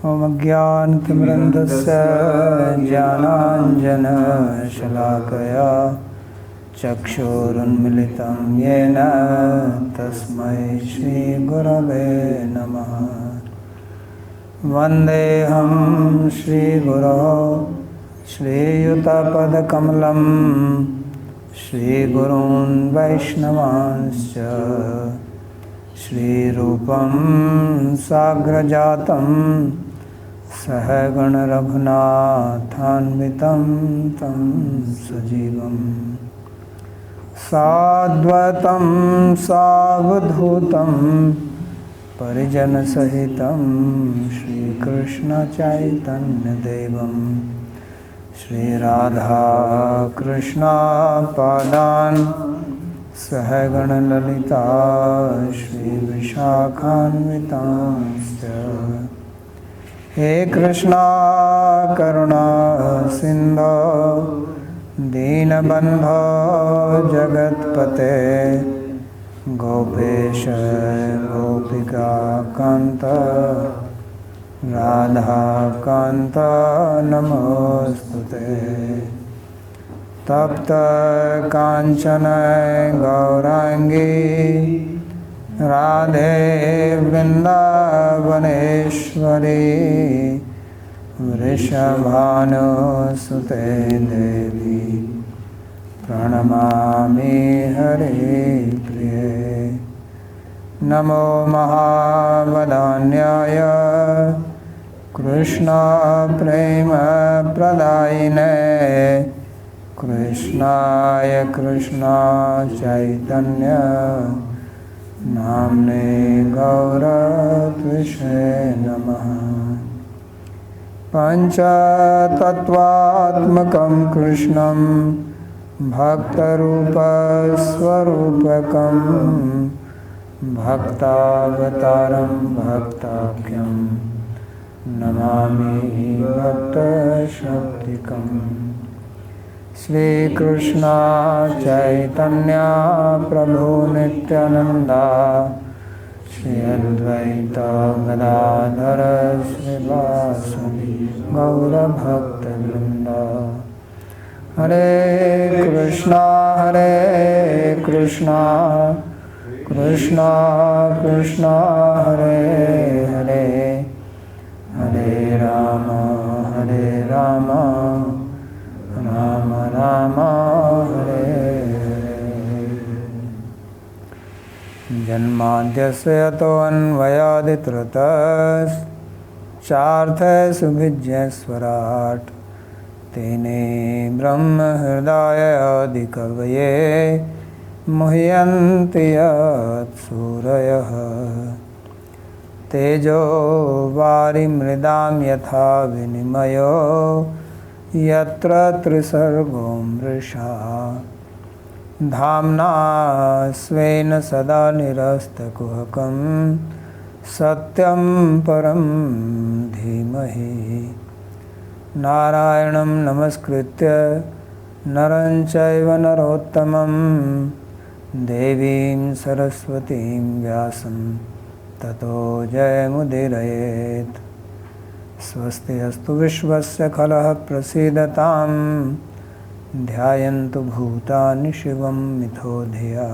ॐ अज्ञानतिमिरन्धस्य ज्ञानाञ्जनशलाकया चक्षुरुन्मिलितं येन तस्मै श्रीगुरवे नमः। वन्देऽहं श्रीगुरो श्रीयुतपदकमलं श्रीगुरून् वैष्णवांश्च श्रीरूपं साग्रजातं सहगणरघुनाथान्वितं तं सजीवं साद्वैतं सावधूतं परिजनसहितं श्रीकृष्णचैतन्यदेवं श्रीराधाकृष्णपादान् सहगणललिता श्रीविशाखान्वितांश्च। हे कृष्णा करुणा सिन्धो दीनबन्धो जगत्पते गोपेश गोपिकान्त राधाकान्त नमोस्तुते। तप्त कांचन गौरांगी राधे वृंदावनेश्वरी वृषभानुसुते देवी प्रणमामि हरिप्रिये। नमो महावदान्याय कृष्ण प्रेम प्रदायिने कृष्णाय कृष्णा चैतन्य नाम्ने गौरत्विषे नमः। पञ्चतत्त्वात्मकं कृष्णं भक्तरूपस्वरूपकं भक्तावतारं भक्ताख्यं नमामि भक्तशक्तिकम्। श्री कृष्ण चैतन्य प्रभु नित्यानंदा श्री अद्वैत गदाधर श्रीवासुदेव गौर भक्तवृंद। हरे कृष्णा कृष्णा कृष्णा हरे हरे हरे राम राम राम हरे हरे। जन्माद्यस्य यतोऽन्वयादितृतश्चार्थसुभिज्ञस्वराट् तेने ब्रह्महृदायादिकवये मुह्यन्ति यत्सूरयः। तेजो वारिमृदां यथा विनिमयो यत्र त्रिसर्गो मृषा धाम्ना स्वेन सदा निरस्तकुहकं सत्यं परं धीमहि। नारायणं नमस्कृत्य नरं चैव नरोत्तमं देवीं सरस्वतीं व्यासं ततो जयमुदीरयेत्। स्वस्ति अस्तु विश्वस्य खलः प्रसीदतां ध्यायन्तु भूतानि शिवं मिथो धिया।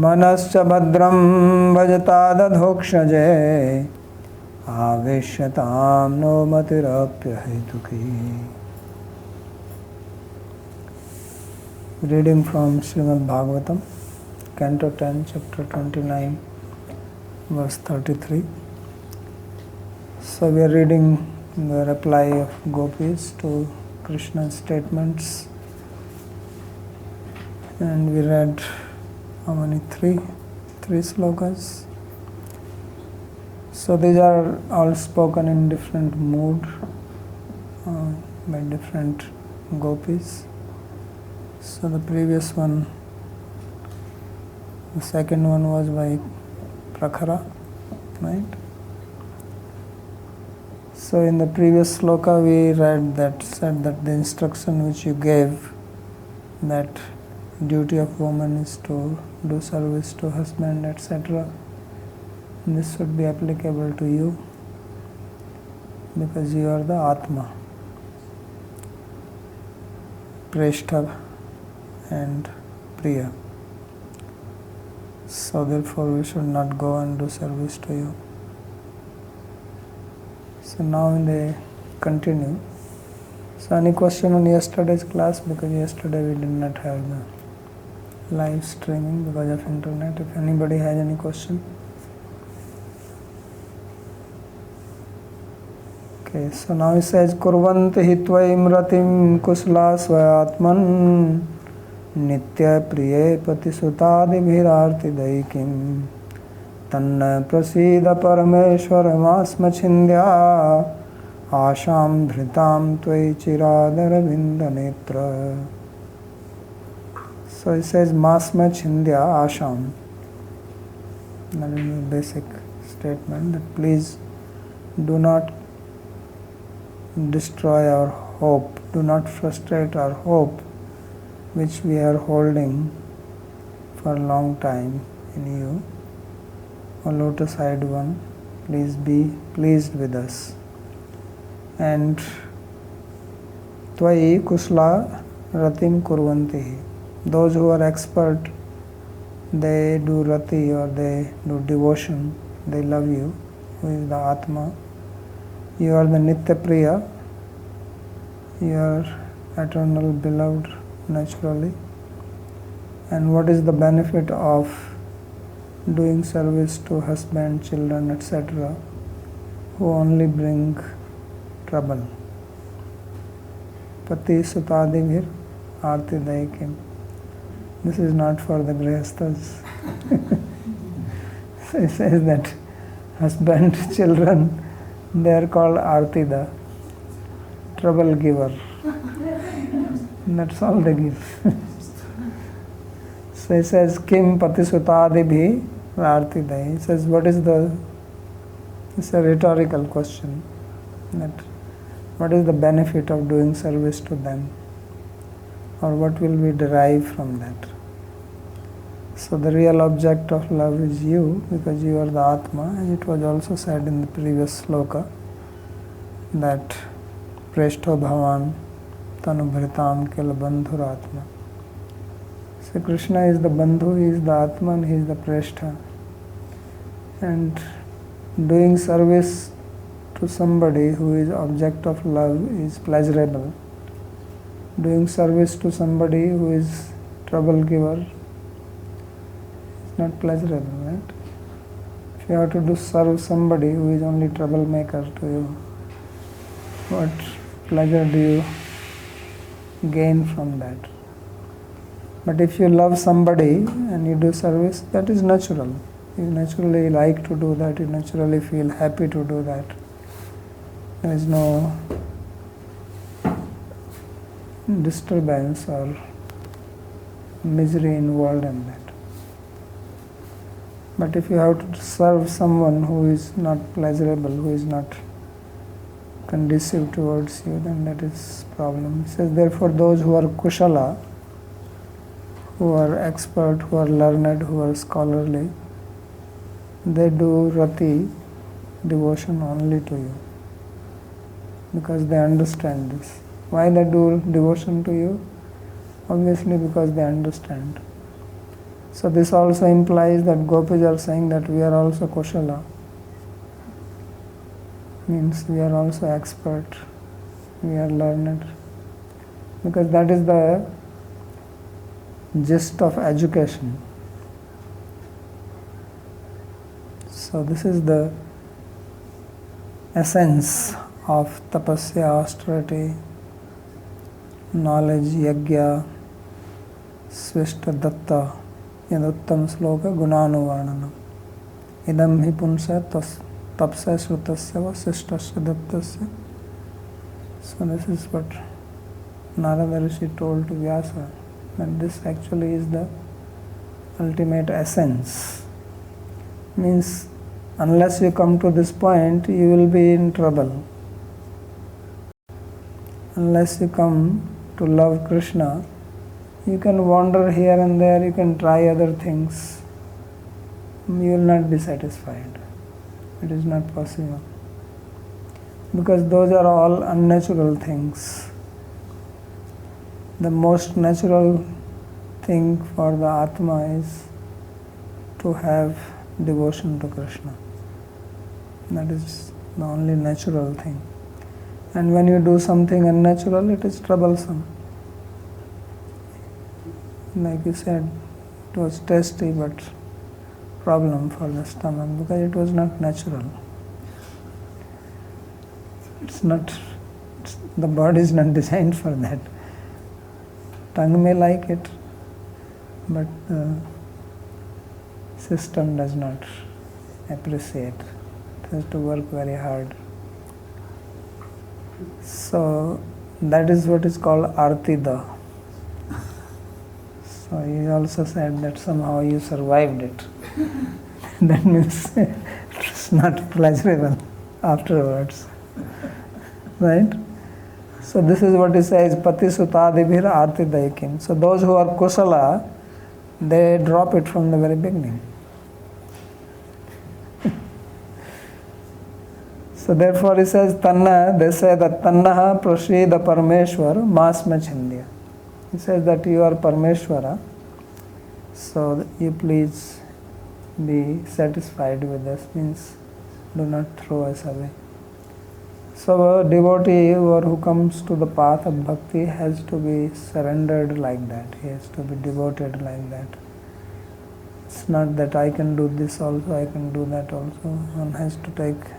मनश्च भद्रं भजतादधोक्षजे आवेश्यतां no मतिरप्यहेतुकी। Reading from Śrīmad-Bhāgavatam, Canto 10, Chapter 29, verse 33. So we are reading the reply of gopis to Krishna's statements, and we read how many? Three slokas. So these are all spoken in different mood by different gopis. So the previous one, the second one was by Prakhara, right? So in the previous sloka we said that the instruction which you gave, that duty of woman is to do service to husband, etc. This should be applicable to you. because you are the Atma, Preshta and Priya. So therefore we should not go and do service to you. So now they continue. So any question on yesterday's class? Because yesterday we did not have the live streaming because of internet. If anybody has any question. Okay, so now it says Kurvanti hitvaim ratim kusla svayatman nitya priye patisutadi bhirarti daikim tanna prasida parameshwaramasma chindya Asham dhritam tvai chiradara vindanetra. So it says masma chindya asham. That is the basic statement, that please do not destroy our hope, do not frustrate our hope which we are holding for a long time in you. O lotus-eyed one, please be pleased with us. And Tvai kusla ratim kurvanti. Those who are expert, they do rati or they do devotion, they love you, who is the Atma. You are the Nitya Priya, you are eternal beloved naturally. And what is the benefit of doing service to husband, children, etc., who only bring trouble? Pati sutadivir arti daikim. This is not for the grihasthas. So it says that husband, children, they are called artida, trouble giver. That's all they give. So it says kim pati sutadibhi artidai. It says what is the, it's a rhetorical question, that what is the benefit of doing service to them, or what will we derive from that? So the real object of love is you, because you are the Atma, as it was also said in the previous sloka, that Preshto Bhavan Tanubhritam Kila Bandhuratma. So Krishna is the Bandhu, he is the Atman, he is the Preshta. And doing service to somebody who is object of love is pleasurable. Doing service to somebody who is trouble giver is not pleasurable, right? If you have to serve somebody who is only troublemaker to you, what pleasure do you gain from that? But if you love somebody and you do service, that is natural. You naturally like to do that, you naturally feel happy to do that. There is no disturbance or misery involved in that. But if you have to serve someone who is not pleasurable, who is not conducive towards you, then that is problem. It says, therefore those who are kushala, who are expert, who are learned, who are scholarly, they do rati, devotion only to you, because they understand this. Why they do devotion to you? Obviously because they understand. So this also implies that gopis are saying that we are also kushala. Means we are also expert, we are learned. Because that is the gist of education. So this is the essence of tapasya, austerity, knowledge, yajna, svishta datta, yaduttam sloka gunanuvarnanam. Idam hi punsa tapsa shrutasya va sishtasya dattasya. So this is what Narada Rishi told to Vyasa, that this actually is the ultimate essence. Means unless you come to this point, you will be in trouble. Unless you come to love Krishna, you can wander here and there, you can try other things. You will not be satisfied. It is not possible. because those are all unnatural things. The most natural thing for the Atma is to have devotion to Krishna. That is the only natural thing. And when you do something unnatural, it is troublesome. Like you said, it was tasty but problem for the stomach because it was not natural. The body is not designed for that. Tongue may like it, but the system does not appreciate. It has to work very hard. So that is what is called artida. So he also said that somehow you survived it. That means it's not pleasurable afterwards. Right? So this is what he says, Pati Sutadibhir Artidaikim. So those who are kusala, they drop it from the very beginning. So therefore he says, Tanna, they say that Tannaha Prashida Parameshwar Masma Chandya. He says that you are Parameshwara, so you please be satisfied with us, means do not throw us away. So a devotee or who comes to the path of bhakti has to be surrendered like that. He has to be devoted like that. It's not that I can do this also, I can do that also. One has to take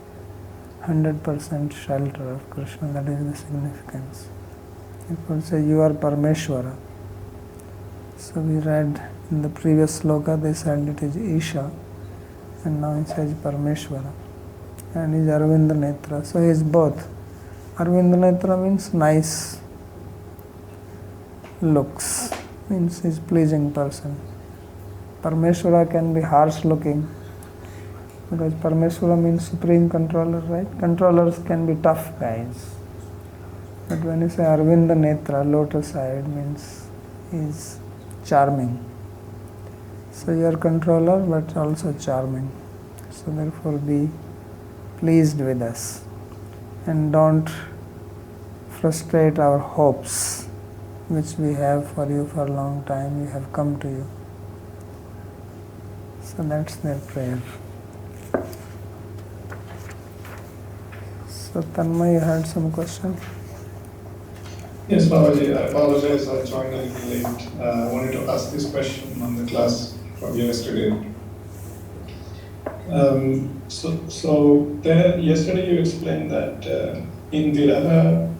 100% shelter of Krishna. That is the significance. People say you are Parameshwara. So we read in the previous sloka, they said it is Isha, and now it says Parameshwara. And he is Arvinda Netra. So he is both. Arvinda Netra means nice looks, means he is pleasing person. Parameshwara can be harsh looking, because Parameshwara means supreme controller, right? Controllers can be tough guys. But when you say Arvinda Netra, lotus eyed, means he is charming. So you are controller but also charming. So therefore be pleased with us and don't frustrate our hopes which we have for you for a long time. We have come to you. So that's their prayer. So Tanmay, you had some question? Yes, Babaji, I apologize, I joined a little late. I wanted to ask this question on the class from yesterday. So there, yesterday you explained that in Viraha,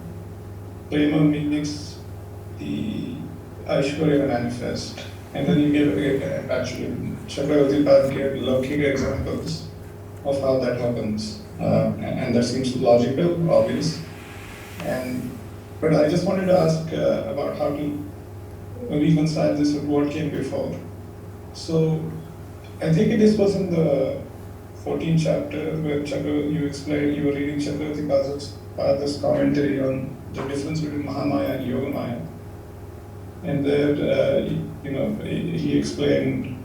Prema makes the Aishwarya manifest. And then you gave, actually, Chakravarti Pad gave Laukika examples of how that happens. And that seems logical, obvious. But I just wanted to ask about how to reconcile this with what came before. So I think this was in the 14th chapter where you explained, you were reading Chakravarti Pada's commentary on the difference between Mahamaya and Yogamaya. And there, he explained,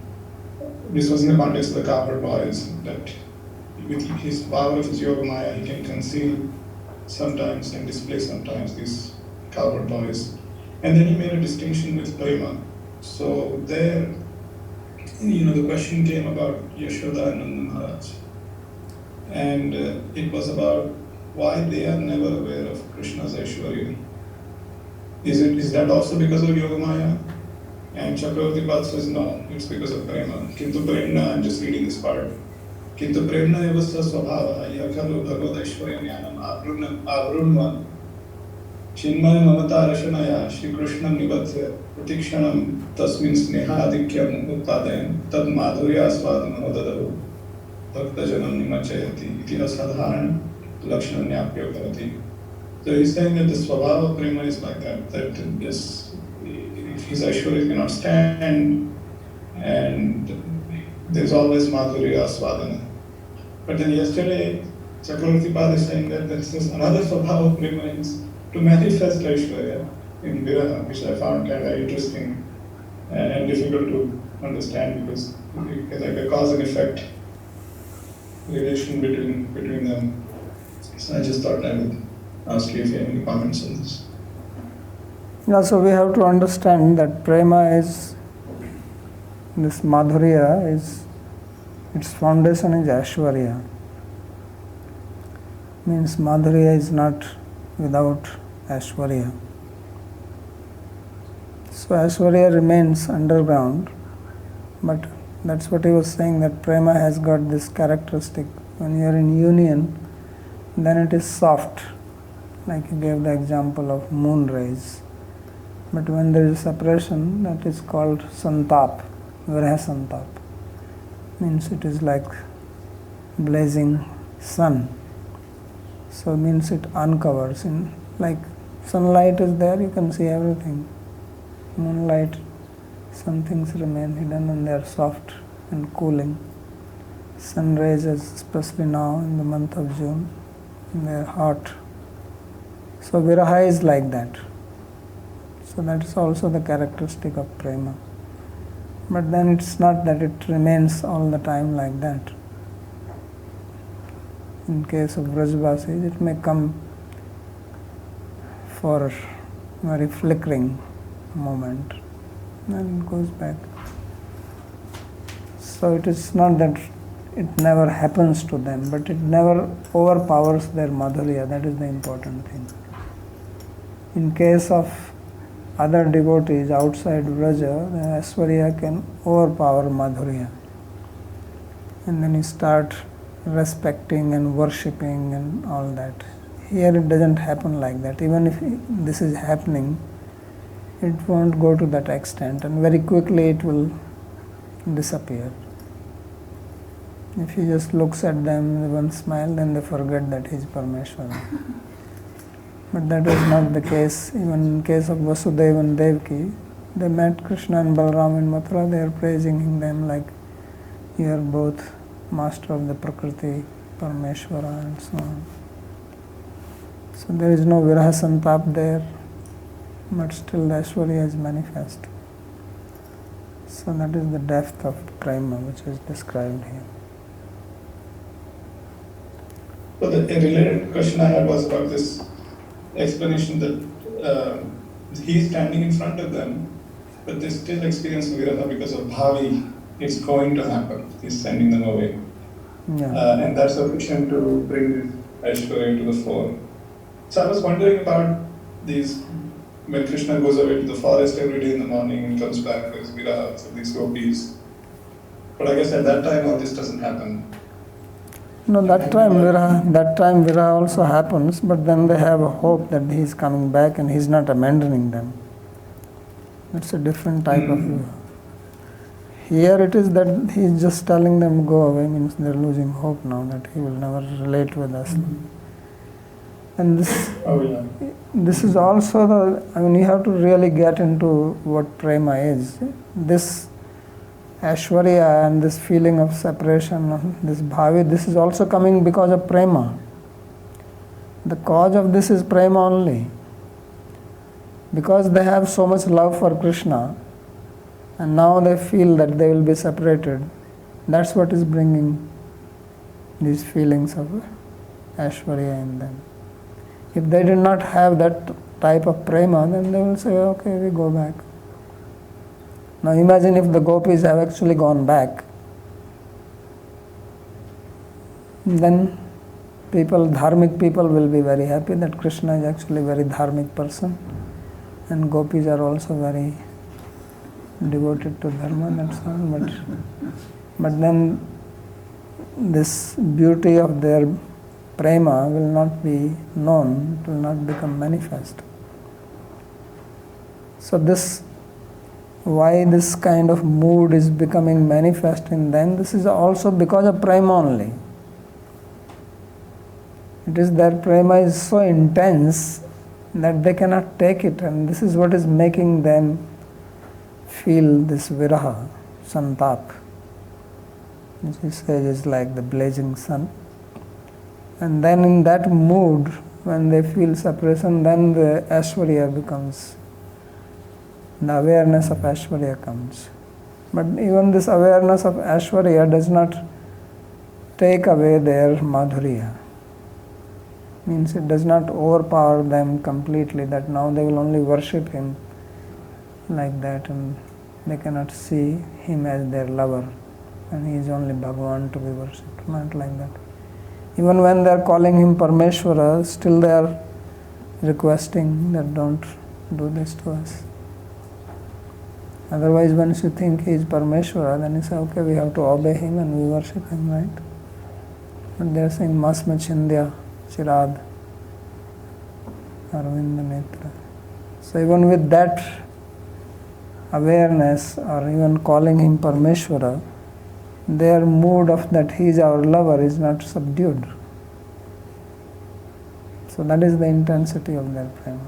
this was in the context of the cowherd boys, that with his power of his Yogamaya, he can conceal sometimes and display sometimes these cowherd boys. And then he made a distinction with Prema. So there, the question came about Yashoda and Nanda Maharaj. And it was about why they are never aware of Krishna's Aishwarya. Is that also because of Yogamaya? And Chakravarti Pad says no, it's because of Prema. Kintu Premna, I'm just reading this part. Kintu Premna evasya svabhava yakhalu bhagavad Aishwarya jnanam avrunva Chinmaya mamata rashanaya Shri Krishna nibatya pratikshanam tasmin sneha adikyam utpadayan tad madhurya asvadam anodadavu bhakta janam nimachayati iti asadharana lakshanam nyapyo karati. So he's saying that the svabhava of prema is like that yes, his Aishwarya cannot stand and there's always madhurya asvadana. But then yesterday Chakravarti Pad is saying that this is another svabhava of prema is to manifest Aishwarya in Viraha, which I found kind of interesting and difficult to understand because it's like a cause and effect relation between them. So I just thought I would ask you if you have any comments on this. Yeah, so we have to understand that prema is, this madhurya is, its foundation is Aishwarya. Means madhurya is not without Aishwarya. So Aishwarya remains underground, but that's what he was saying, that prema has got this characteristic. When you are in union, then it is soft, like you gave the example of moon rays. But when there is separation, that is called santap, viraha santap. Means it is like blazing sun. So means it uncovers. In like sunlight is there, you can see everything. Moonlight, some things remain hidden and they are soft and cooling. Sun rays, especially now in the month of June, they are hot. So viraha is like that. So that is also the characteristic of prema. But then it's not that it remains all the time like that. In case of Vrajavasis, it may come for a very flickering moment, then it goes back. So it is not that it never happens to them, but it never overpowers their madhurya. That is the important thing. In case of other devotees outside Vraja, the Aishwarya can overpower madhurya. And then you start respecting and worshipping and all that. Here it doesn't happen like that. Even if this is happening, it won't go to that extent, and very quickly it will disappear. If he just looks at them with one smile, then they forget that he is Parameshwara. But that was not the case. Even in case of Vasudeva and Devaki, they met Krishna and Balaram in Mathura, they are praising them like, you are both master of the Prakriti, Parameshwara, and so on. So there is no viraha santap there, but still the Aishwarya is manifest. So that is the depth of prema which is described here. So the related question I had was about this explanation that he's standing in front of them, but they still experience viraha because of bhavi. It's going to happen. He's sending them away. Yeah. And that's sufficient to bring this Aishwarya to the fore. So I was wondering about these, when Krishna goes away to the forest every day in the morning and comes back with viraha for these gopis. But I guess at that time all this doesn't happen. No, that time viraha also happens, but then they have a hope that he is coming back and he is not abandoning them. That's a different type of viraha. Here it is that he is just telling them go away, means they are losing hope now that he will never relate with us. And this is also you have to really get into what prema is. This Aishwarya and this feeling of separation, this bhavi, this is also coming because of prema. The cause of this is prema only. Because they have so much love for Krishna, and now they feel that they will be separated. That's what is bringing these feelings of Aishwarya in them. If they did not have that type of prema, then they will say, okay, we go back. Now imagine if the gopis have actually gone back. Then dharmic people will be very happy that Krishna is actually a very dharmic person. And gopis are also very devoted to dharma, that's all. But then this beauty of their prema will not be known, it will not become manifest. So why this kind of mood is becoming manifest in them, this is also because of prema only. It is their prema is so intense that they cannot take it, and this is what is making them feel this viraha, santap, which he says is like the blazing sun. And then in that mood, when they feel separation, then the Aishwarya becomes, the awareness of Aishwarya comes. But even this awareness of Aishwarya does not take away their madhurya. Means it does not overpower them completely, that now they will only worship him like that and they cannot see him as their lover and he is only Bhagavan to be worshipped. Not like that. Even when they are calling him Parmeshwara, still they are requesting that don't do this to us. Otherwise, once you think he is Parmeshwara, then you say, okay, we have to obey him and we worship him, right? But they are saying, Masma Chindya, Chirad, Arvinda Netra. So even with that awareness or even calling him Parmeshwara, their mood of that he is our lover is not subdued. So that is the intensity of their prema.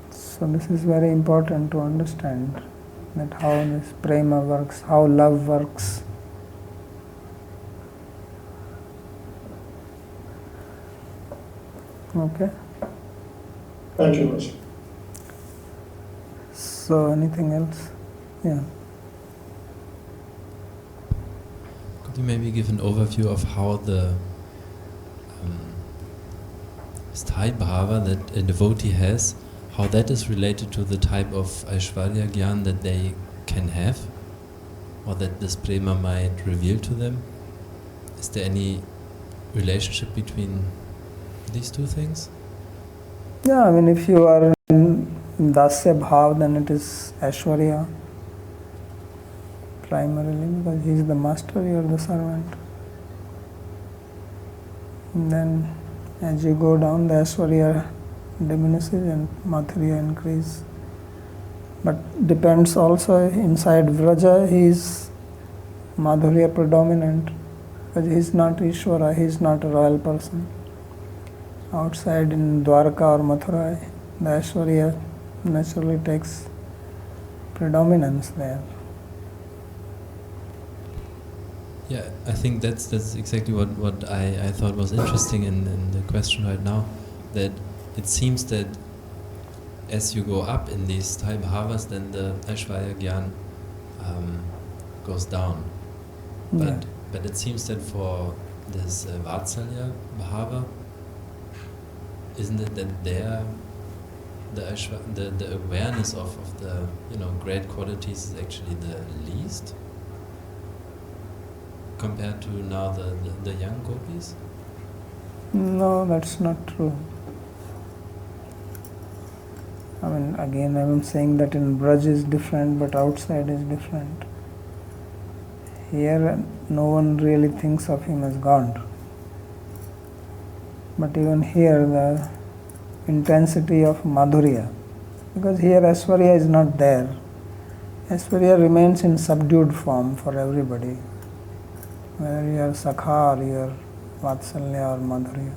So this is very important to understand, that how this prema works, how love works. Okay? Thank you, Maharaj. So anything else? Yeah. Could you maybe give an overview of how the sthāyi bhava that a devotee has, how that is related to the type of Aishwarya Gyan that they can have, or that this prema might reveal to them? Is there any relationship between these two things? Yeah, I mean, if you are in Dasya Bhav, then it is Aishwarya primarily, because he is the master, you are the servant. And then as you go down, the Aishwarya diminishes and Madhurya increase. But depends also, inside Vraja, he is Madhurya predominant, because he is not Ishvara, he is not a royal person. Outside in Dwarka or Mathura, the Aishwarya naturally takes predominance there. Yeah, I think that's exactly what I thought was interesting in the question right now, that it seems that as you go up in these sthāyi bhavas, then the Aishwarya Gyan goes down. Yeah. But it seems that for this Vatsalya Bhava, isn't it that there the awareness of the great qualities is actually the least compared to now the young gopis? No, that's not true. I mean, again, I am saying that in Braj is different, but outside is different. Here, no one really thinks of him as God. But even here, the intensity of Madhurya, because here Aishwarya is not there. Aishwarya remains in subdued form for everybody, whether you are Sakha or you are Vatsalya or Madhurya.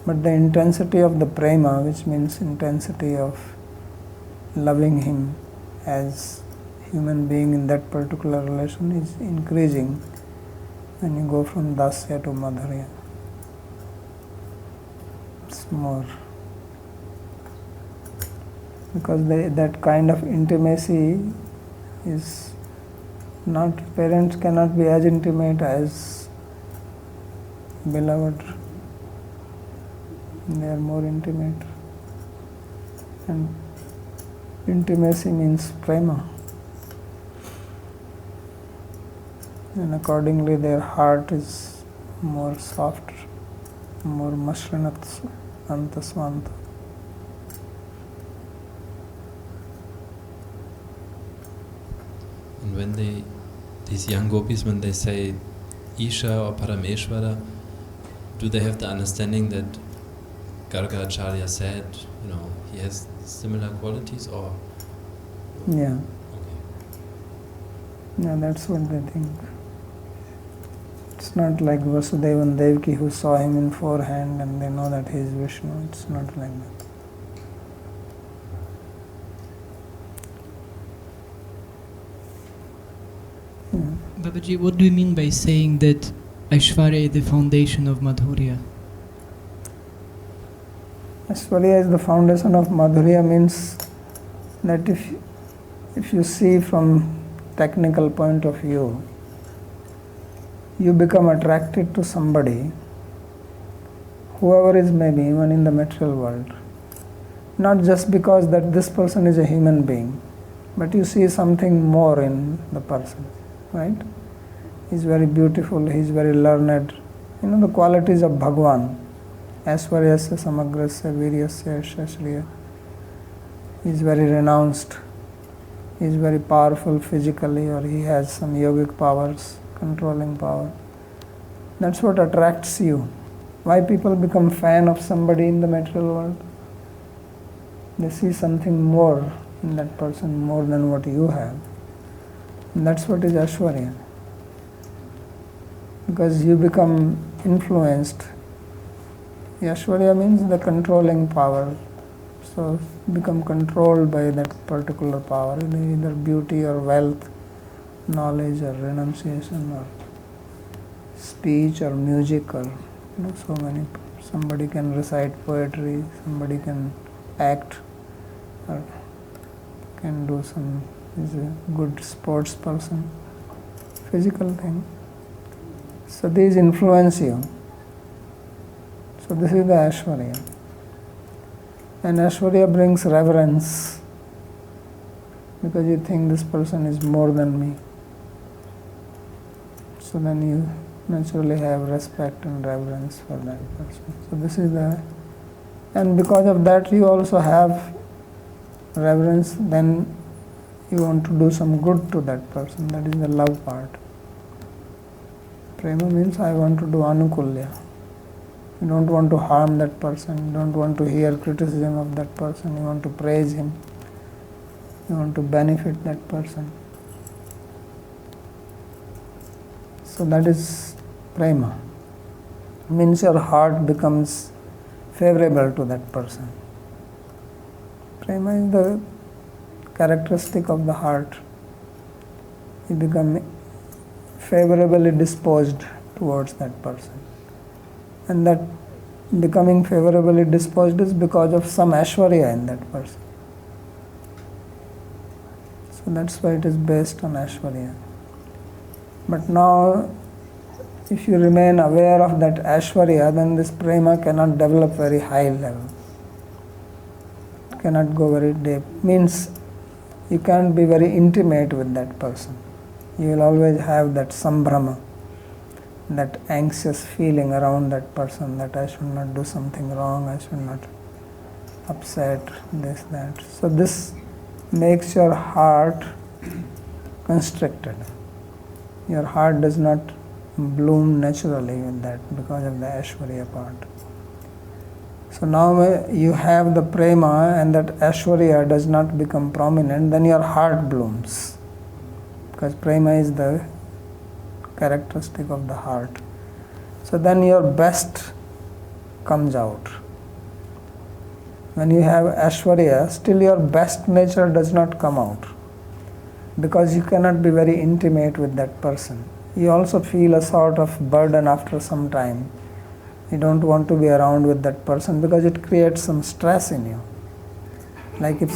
But the intensity of the prema, which means intensity of loving him as human being in that particular relation, is increasing when you go from Dasya to Madhurya. It's more. Because that kind of intimacy is not, parents cannot be as intimate as beloved. They are more intimate. And intimacy means prema. And accordingly their heart is more soft, more mashrinat antasvanta. And when these young gopis, when they say Isha or Parameshwara, do they have the understanding that Gargacharya said, he has similar qualities, or? Yeah. Okay. Yeah, that's what they think. It's not like Vasudeva and Devaki who saw him in forehand and they know that he is Vishnu. It's not like that. Yeah. Babaji, what do you mean by saying that Aishwarya is the foundation of Madhurya? Aishwarya is the foundation of Madhurya means that if you see from technical point of view, you become attracted to somebody, whoever is maybe, even in the material world, not just because that this person is a human being, but you see something more in the person, right? He's very beautiful, he's very learned. The qualities of Bhagavan. Aishvaryasya samagrasya viryasya shashriya. He's very renounced, he's very powerful physically, or he has some yogic powers, controlling power. That's what attracts you. Why people become fan of somebody in the material world? They see something more in that person, more than what you have. And that's what is Aishwarya. Because you become influenced. Aishwarya means the controlling power. So become controlled by that particular power, either beauty or wealth, knowledge or renunciation or speech or music or so many. Somebody can recite poetry, somebody can act or can do some, is a good sports person, physical thing. So these influence you. So this is the Aishwarya. And Aishwarya brings reverence, because you think this person is more than me. So then you naturally have respect and reverence for that person. So this is and because of that you also have reverence, then you want to do some good to that person. That is the love part. Prema means I want to do anukulya. You don't want to harm that person, you don't want to hear criticism of that person, you want to praise him, you want to benefit that person. So that is prema. Means your heart becomes favorable to that person. Prema is the characteristic of the heart. You become favorably disposed towards that person. And that becoming favorably disposed is because of some Aishwarya in that person. So that's why it is based on Aishwarya. But now, if you remain aware of that Aishwarya, then this prema cannot develop very high level. Cannot go very deep. Means you can't be very intimate with that person. You will always have that sambhrama, that anxious feeling around that person, that I should not do something wrong, I should not upset, this, that. So this makes your heart constricted. Your heart does not bloom naturally with that because of the Aishwarya part. So now you have the prema and that Aishwarya does not become prominent, then your heart blooms. Because prema is the characteristic of the heart. So then your best comes out. When you have Aishwarya, still your best nature does not come out, because you cannot be very intimate with that person. You also feel a sort of burden after some time. You don't want to be around with that person because it creates some stress in you. Like if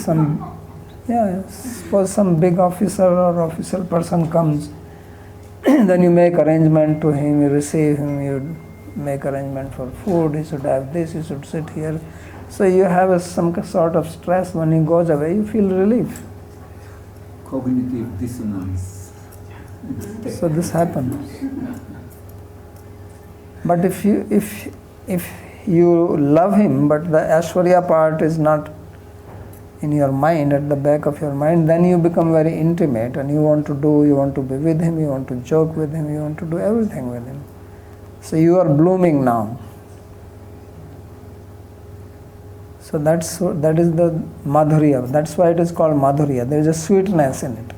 suppose some big officer or official person comes, then you make arrangement to him, you receive him, you make arrangement for food, he should have this, he should sit here. So you have some sort of stress. When he goes away, you feel relief. Cognitive dissonance. So this happens. But if you love him, but the Aishwarya part is not in your mind, at the back of your mind, then you become very intimate and you want to be with him, you want to joke with him, you want to do everything with him. So you are blooming now. So that is the madhurya. That's why it is called madhurya. There is a sweetness in it.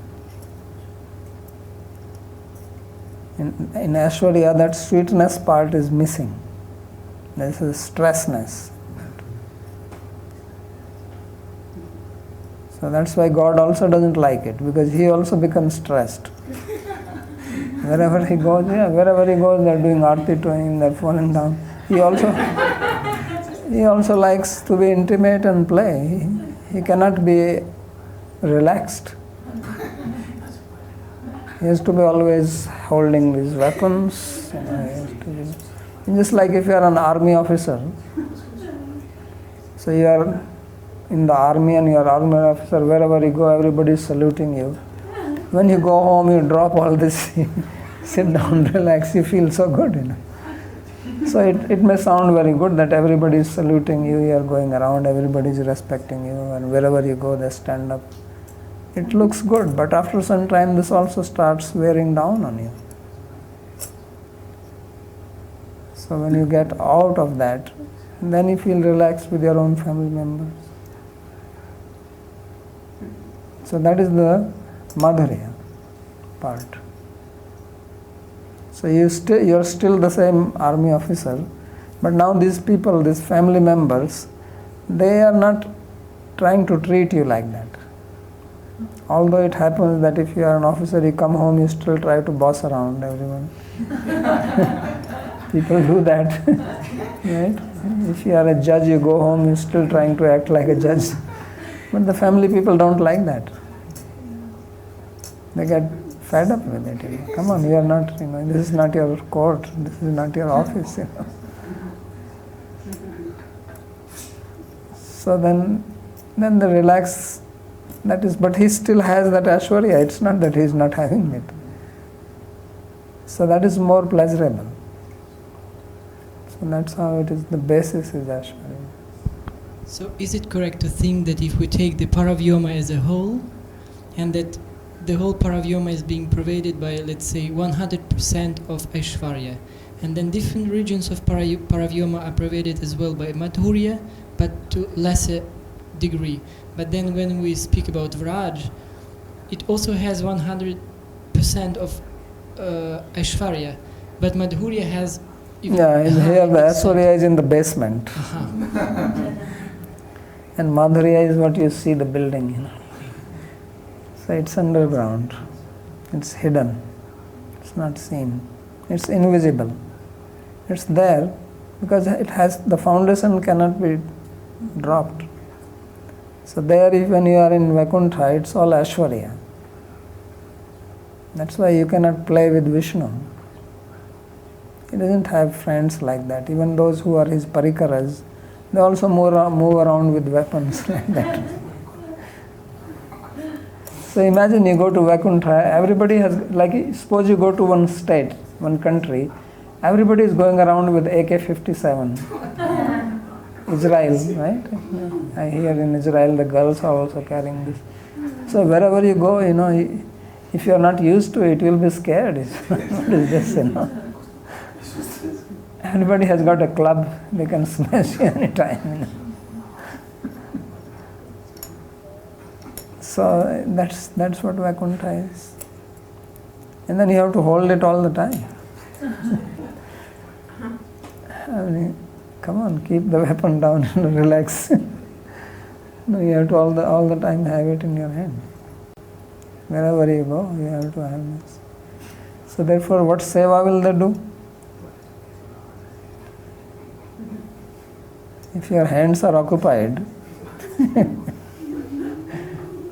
In Aishwarya, that sweetness part is missing. There is a stressness. So that's why God also doesn't like it, because he also becomes stressed. Wherever he goes, they are doing aarti to him, they are falling down. He also likes to be intimate and play. He cannot be relaxed. He has to be always holding these weapons. He has to be, just like if you are an army officer. So you are in the army and you are army officer, wherever you go, everybody is saluting you. When you go home, you drop all this, sit down, relax, you feel so good. So it may sound very good that everybody is saluting you, you are going around, everybody is respecting you, and wherever you go, they stand up. It looks good, but after some time, this also starts wearing down on you. So when you get out of that, then you feel relaxed with your own family members. So that is the madhurya part. So you're still the same army officer, but now these people, these family members, they are not trying to treat you like that. Although it happens that if you are an officer, you come home, you still try to boss around everyone. People do that, right? If you are a judge, you go home, you're still trying to act like a judge. But the family people don't like that. They get fed up with it. Come on, you are not, this is not your court, this is not your office. So then they relax. That is, but he still has that Aishwarya. It's not that he is not having it. So that is more pleasurable. So that's how it is. The basis is Aishwarya. So is it correct to think that if we take the Paravyoma as a whole, and that the whole Paravyoma is being pervaded by, let's say, 100% of Aishwarya, and then different regions of Paravyoma are pervaded as well by Madhurya, but to lesser degree. But then when we speak about Vraj, it also has 100% of Aishwarya, but Madhurya has even here the Aishwarya is in the basement. And Madhurya is what you see, the building, So it's underground. It's hidden. It's not seen. It's invisible. It's there because it has, the foundation cannot be dropped. So there, when you are in Vaikuntha, it's all Aishwarya. That's why you cannot play with Vishnu. He doesn't have friends like that. Even those who are his parikaras, they also move around with weapons like that. So imagine you go to Vaikuntha, everybody has, like suppose you go to one state, one country, everybody is going around with AK-57. Israel, right? I hear in Israel the girls are also carrying this. So wherever you go, if you are not used to it, you will be scared. What is this, Everybody has got a club, they can smash you anytime. So that's what Vaikuntha is. And then you have to hold it all the time. Come on, keep the weapon down and relax. No, you have to all the time have it in your hand. Wherever you go, you have to have this. So therefore, what seva will they do? If your hands are occupied,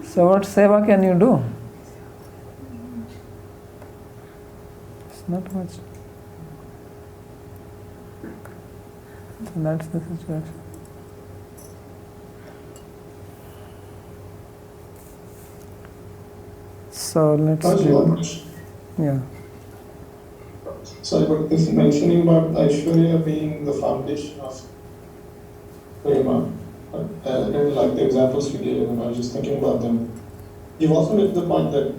so what seva can you do? It's not much. So that's the situation. So let's see. Yeah. Sorry, but this mentioning about Aishwarya being the foundation of prema, I really like the examples you gave, and I was just thinking about them. You've also made the point that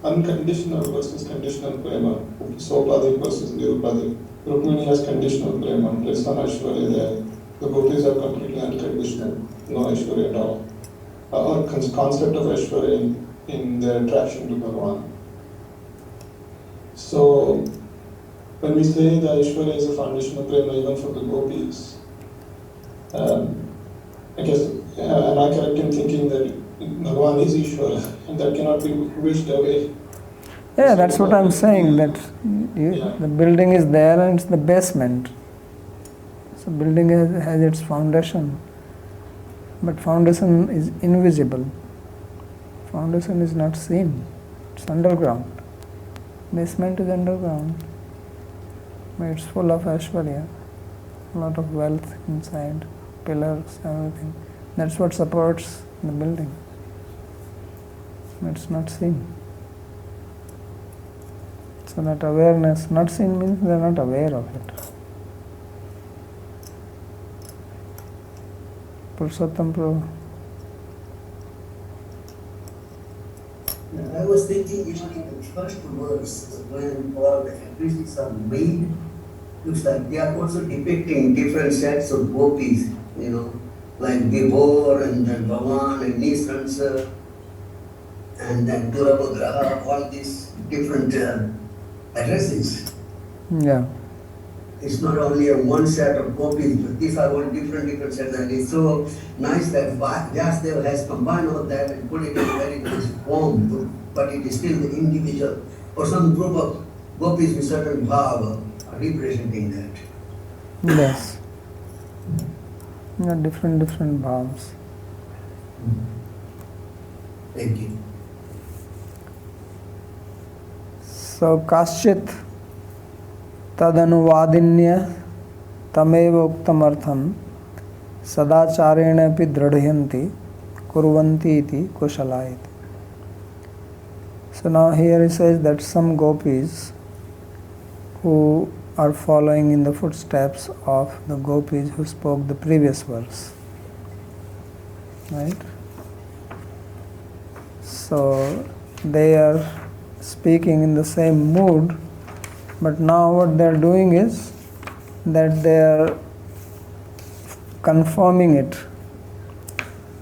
unconditional versus conditional prema, Sopadik versus Nirupadik. Rukmini has conditional prema, there's some Aishwarya there. The gopis are completely unconditional, no Aishwarya at all. Or concept of Aishwarya in their attraction to Bhagavan. So, when we say that Aishwarya is a foundation of prema even for the gopis, I guess, am I correct in thinking that Bhagavan is Ishvara and that cannot be wished away? Yeah, that's what I'm saying, that the building is there and it's the basement. So building has its foundation, but foundation is invisible. Foundation is not seen, it's underground. Basement is underground, but it's full of Aishwarya, a lot of wealth inside, pillars, everything. That's what supports the building. It's not seen. So that awareness, not seen means they are not aware of it. Purushottam Prabhu. I was thinking usually the first verse, when all the activities are made, looks like they are also depicting different sets of gopis, like Vibhor and then Bhavan and Nisransa and then Durabhadraha, all these different addresses. Yeah. It's not only a one set of gopis, but these are all different sets, and it's so nice that Vyasdeva has combined all that and put it in a very nice form, but it is still the individual or some group of gopis with certain bhava are representing that. Yes. Yeah, different bhavs. Thank you. So kaschit tadanuvadinya tameva uktamartham sadacharena api dradhyanti kurvanti iti kushala iti. So now here he says that some gopis who are following in the footsteps of the gopis who spoke the previous verse. Right? So they are speaking in the same mood, but now what they are doing is that they are conforming it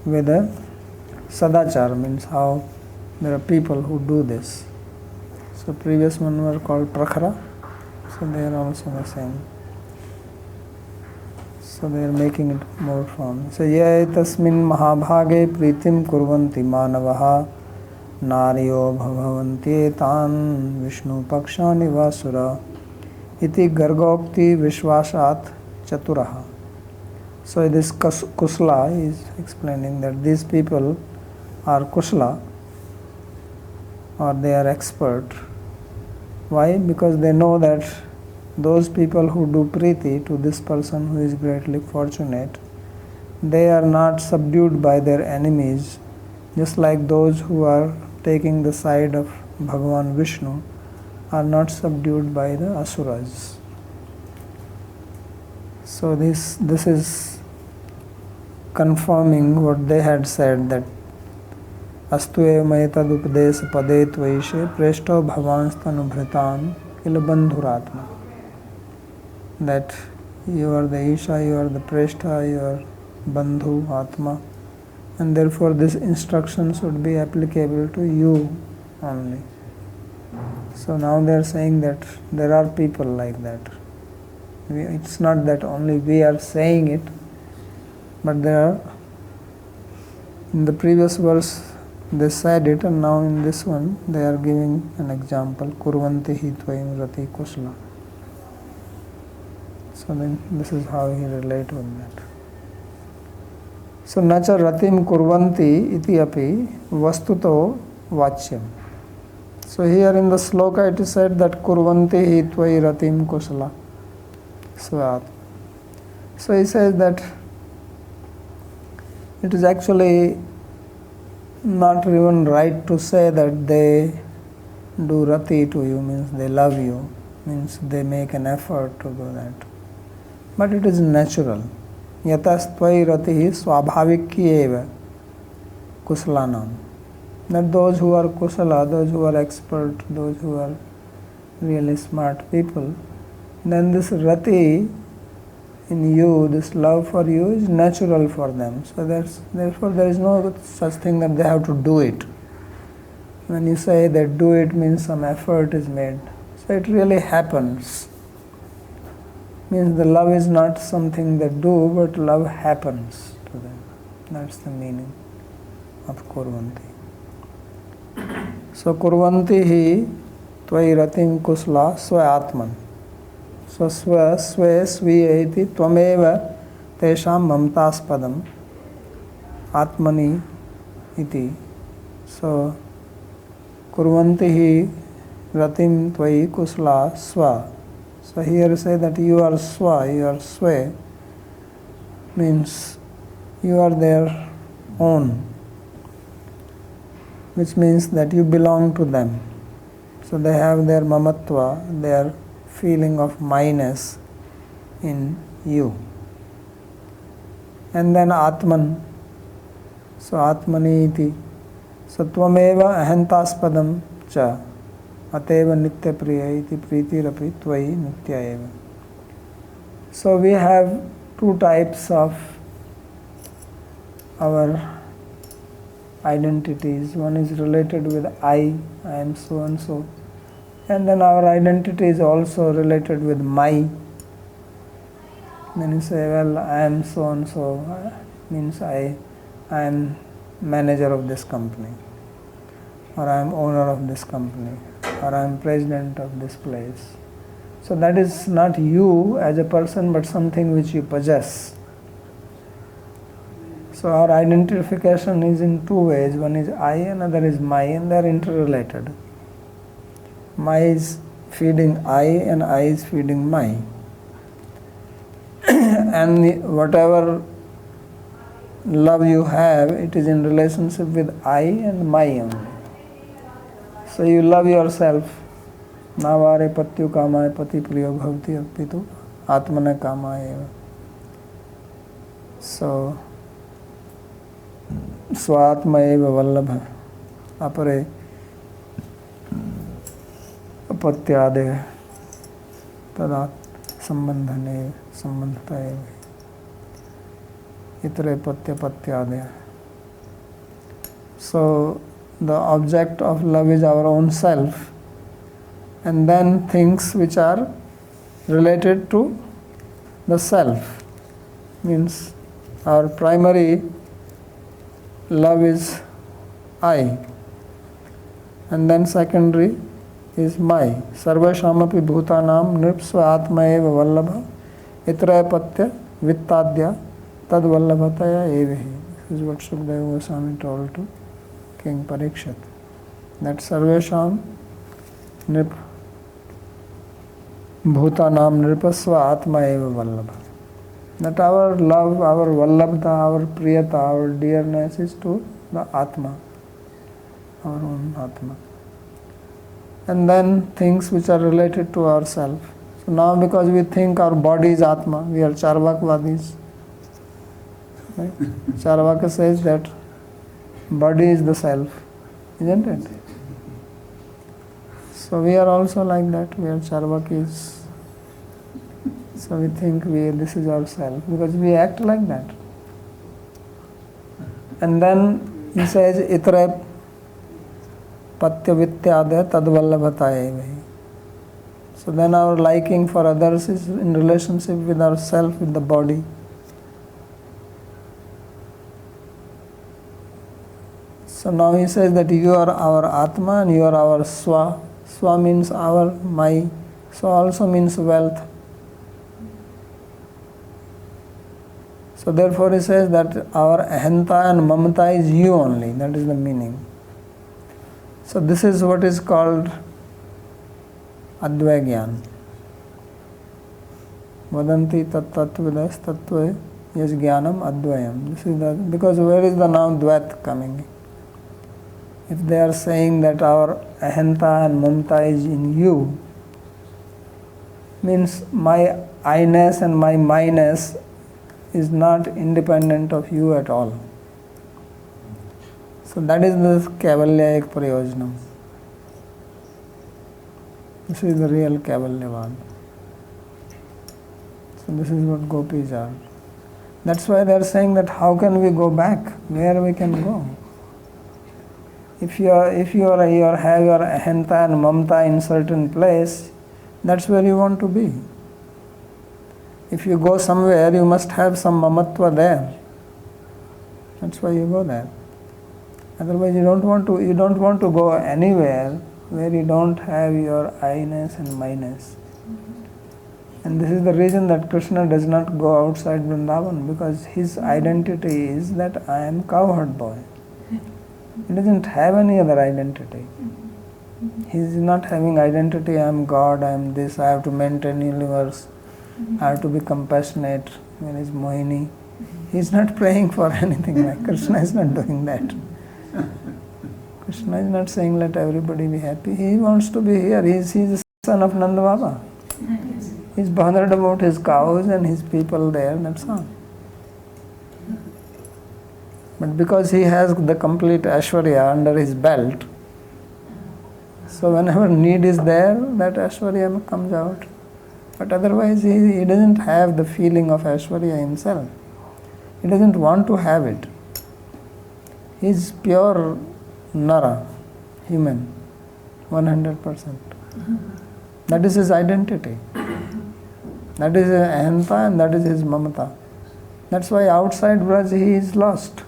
with a sadachar, means how there are people who do this. So previous one were called prakhara, so they are also the same. So they are making it more fun. So ye tasmin mahabhage pritim kurvanti manavaha naryo bhavanti etan vishnu pakshani vasura iti gargokti vishwasat chaturaha. So this Kusla is explaining that these people are Kusla, or they are expert. Why? Because they know that those people who do priti to this person who is greatly fortunate, they are not subdued by their enemies, just like those who are taking the side of Bhagavan Vishnu are not subdued by the asuras. So this is confirming what they had said, that astu eva etad upadesa pade tvaishe preshto bhavanstanubhritam kila bandhuratma. That you are the Isha, you are the Preshta, you are Bandhu, Atma, and therefore this instruction should be applicable to you only. So now they are saying that there are people like that. It's not that only we are saying it, but there are, in the previous verse they said it, and now in this one they are giving an example, kurvanti hi tvayim rati kusla. So then this is how he relates with that. So nacha ratim kurvanti iti api vastuto vachyam. So here in the sloka it is said that kurvanti hi tvai ratim kusala swat. So he says that it is actually not even right to say that they do rati to you, means they love you, means they make an effort to do that. But it is natural. Yatastvai rati swabhaviki eva kusalanam. That those who are kusala, those who are expert, those who are really smart people, then this rati in you, this love for you is natural for them. So therefore there is no such thing that they have to do it. When you say that do it means some effort is made. So it really happens. Means the love is not something they do, but love happens to them. That's the meaning of kurvanti. So kurvanti hi tvai ratim kusla swayatman. So swe sviya iti tvameva tesham mamtaspadam atmani iti. So kurvanti hi Ratim Tvai Kusla Swa. So here say that you are Swa, you are Swe, means you are their own, which means that you belong to them. So they have their mamatva, their feeling of minus in you. And then Atman. So Atmani iti. So tvameva ahantaspadam cha ateva nitya priya iti pritirapi tvai nitya eva. So we have two types of our identities. One is related with I am so and so. And then our identity is also related with my. Then you say, well, I am so and so, means I am manager of this company, or I am owner of this company, or I am president of this place. So that is not you as a person, but something which you possess. So our identification is in two ways. One is I, another is my, and they are interrelated. My is feeding I, and I is feeding my. And whatever love you have, it is in relationship with I and my only. So you love yourself. Navare patyu kamaya pati priyo bhavati apitu atmana kamaya eva. So swatma eva vallabha apare apatyade tadat sambandhane sambandhata eva itare patya patyade. So the object of love is our own self, and then things which are related to the self, means our primary love is I, and then secondary is my. Sarvashamapi bhutanam nripsva atma eva vallabha itraya patya vittadya tad vallabhataya evehi. This is what Sukadeva Goswami told to King Parikshit, that sarvesham nrip bhutanam nripasva atma eva vallabha. That our love, our vallabhata, our priyata, our dearness is to the Atma, our own Atma. And then things which are related to ourself. So now because we think our body is Atma, we are Charvakvadis. Right? Charvaka says that body is the self, isn't it? So we are also like that, we are Charvakis. So we think this is ourself, because we act like that. And then he says, itara patya vityade tadvallabhataya. So then our liking for others is in relationship with ourself, with the body. So now he says that you are our Atma and you are our Swa. Swa means our, my. Swa also means wealth. So therefore he says that our ahanta and mamata is you only. That is the meaning. So this is what is called advaigyan. Vadanti tat tattvadas tattva yes jnanam advayam. This is the, because where is the now dvat coming? If they are saying that our ahanta and mamata is in you, means my I-ness and my my-ness is not independent of you at all. So that is the Kaivalyaik Prayojanam. This is the real Kaivalyavad. So this is what gopis are. That's why they are saying that how can we go back? Where we can go? If you have your ahanta and mamata in certain place, that's where you want to be. If you go somewhere, you must have some mamatva there. That's why you go there. Otherwise, you don't want to go anywhere where you don't have your I-ness and my-ness. And this is the reason that Krishna does not go outside Vrindavan, because his identity is that I am cowherd boy. He doesn't have any other identity. He is not having identity, I am God, I am this, I have to maintain universe, I have to be compassionate when he is Mohini. He is not praying for anything like Krishna is not doing that. Krishna is not saying let everybody be happy. He wants to be here. He is the son of Nanda Baba. He is bothered about his cows and his people there, that's all. But because he has the complete Aishwarya under his belt, so whenever need is there, that Aishwarya comes out. But otherwise he doesn't have the feeling of Aishwarya himself. He doesn't want to have it. He is pure Nara, human, 100%. That is his identity. That is his ahanta and that is his mamata. That's why outside Braj he is lost.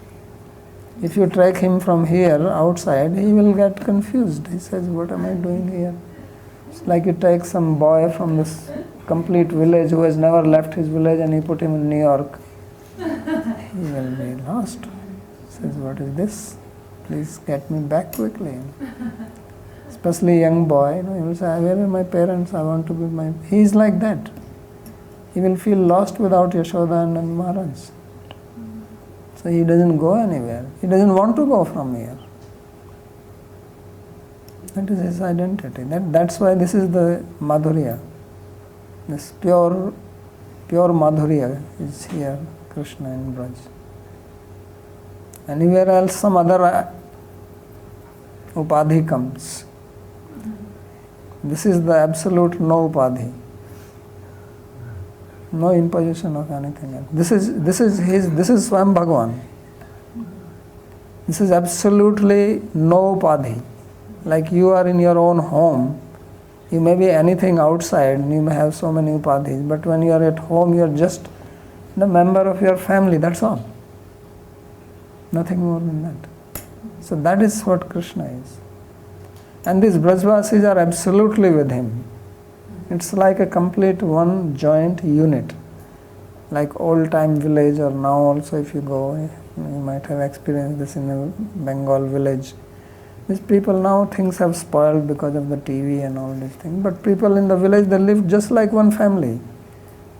If you track him from here outside, he will get confused. He says, what am I doing here? It's like you take some boy from this complete village who has never left his village and you put him in New York. He will be lost. He says, what is this? Please get me back quickly. Especially young boy, he will say, where are my parents? I want to be my... He is like that. He will feel lost without Yashoda and Nand Maharaj. So he doesn't go anywhere. He doesn't want to go from here. That is his identity. That's why this is the Madhurya. This pure Madhurya is here, Krishna in Braj. Anywhere else some other upadhi comes. This is the absolute no upadhi. No imposition of anything else. This is Swam Bhagavan. This is absolutely no upadhi. Like you are in your own home, you may be anything outside, you may have so many upadhis, but when you are at home, you are just the member of your family, that's all. Nothing more than that. So that is what Krishna is. And these Brajvasis are absolutely with him. It's like a complete one joint unit. Like old time village, or now also if you go, you might have experienced this in a Bengal village. These people now, things have spoiled because of the TV and all these things. But people in the village, they live just like one family.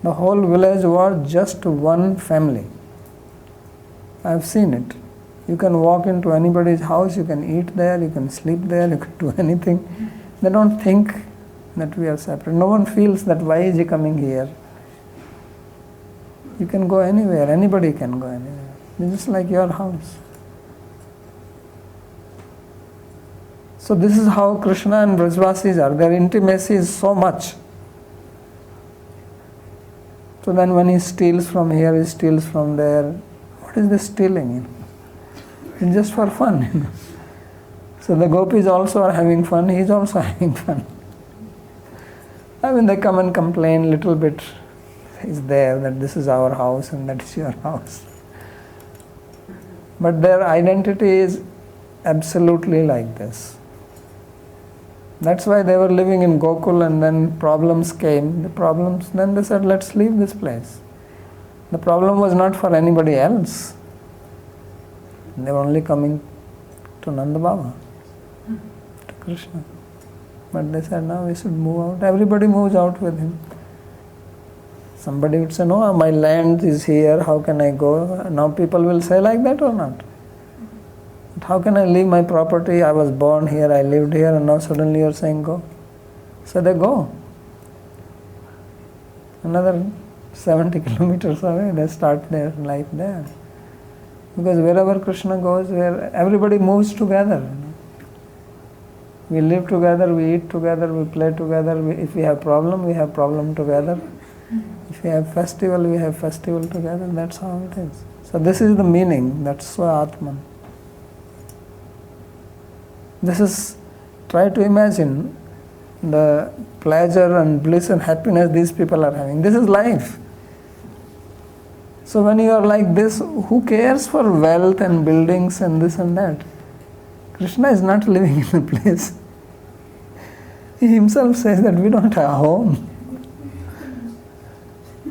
The whole village was just one family. I have seen it. You can walk into anybody's house, you can eat there, you can sleep there, you can do anything. They don't think that we are separate. No one feels that why is he coming here. You can go anywhere, anybody can go anywhere. It's just like your house. So this is how Krishna and Brajvasis are. Their intimacy is so much. So then when he steals from here, he steals from there. What is this stealing? It's just for fun. So the gopis also are having fun, he is also having fun. I mean, they come and complain little bit. Is there that this is our house and that is your house. But their identity is absolutely like this. That's why they were living in Gokul, and then problems came. Then they said, let's leave this place. The problem was not for anybody else. They were only coming to Nanda Baba, to Krishna. But they said, no, we should move out. Everybody moves out with him. Somebody would say, no, my land is here, how can I go? Now people will say like that or not? But how can I leave my property? I was born here, I lived here, and now suddenly you are saying go. So they go. Another 70 kilometers away, they start their life there. Because wherever Krishna goes, where everybody moves together. We live together, we eat together, we play together. If we have problem, we have problem together. If we have festival, we have festival together. That's how it is. So this is the meaning. That's Swa-Atman. This is, try to imagine the pleasure and bliss and happiness these people are having. This is life. So when you are like this, who cares for wealth and buildings and this and that? Krishna is not living in a place. He himself says that we don't have a home.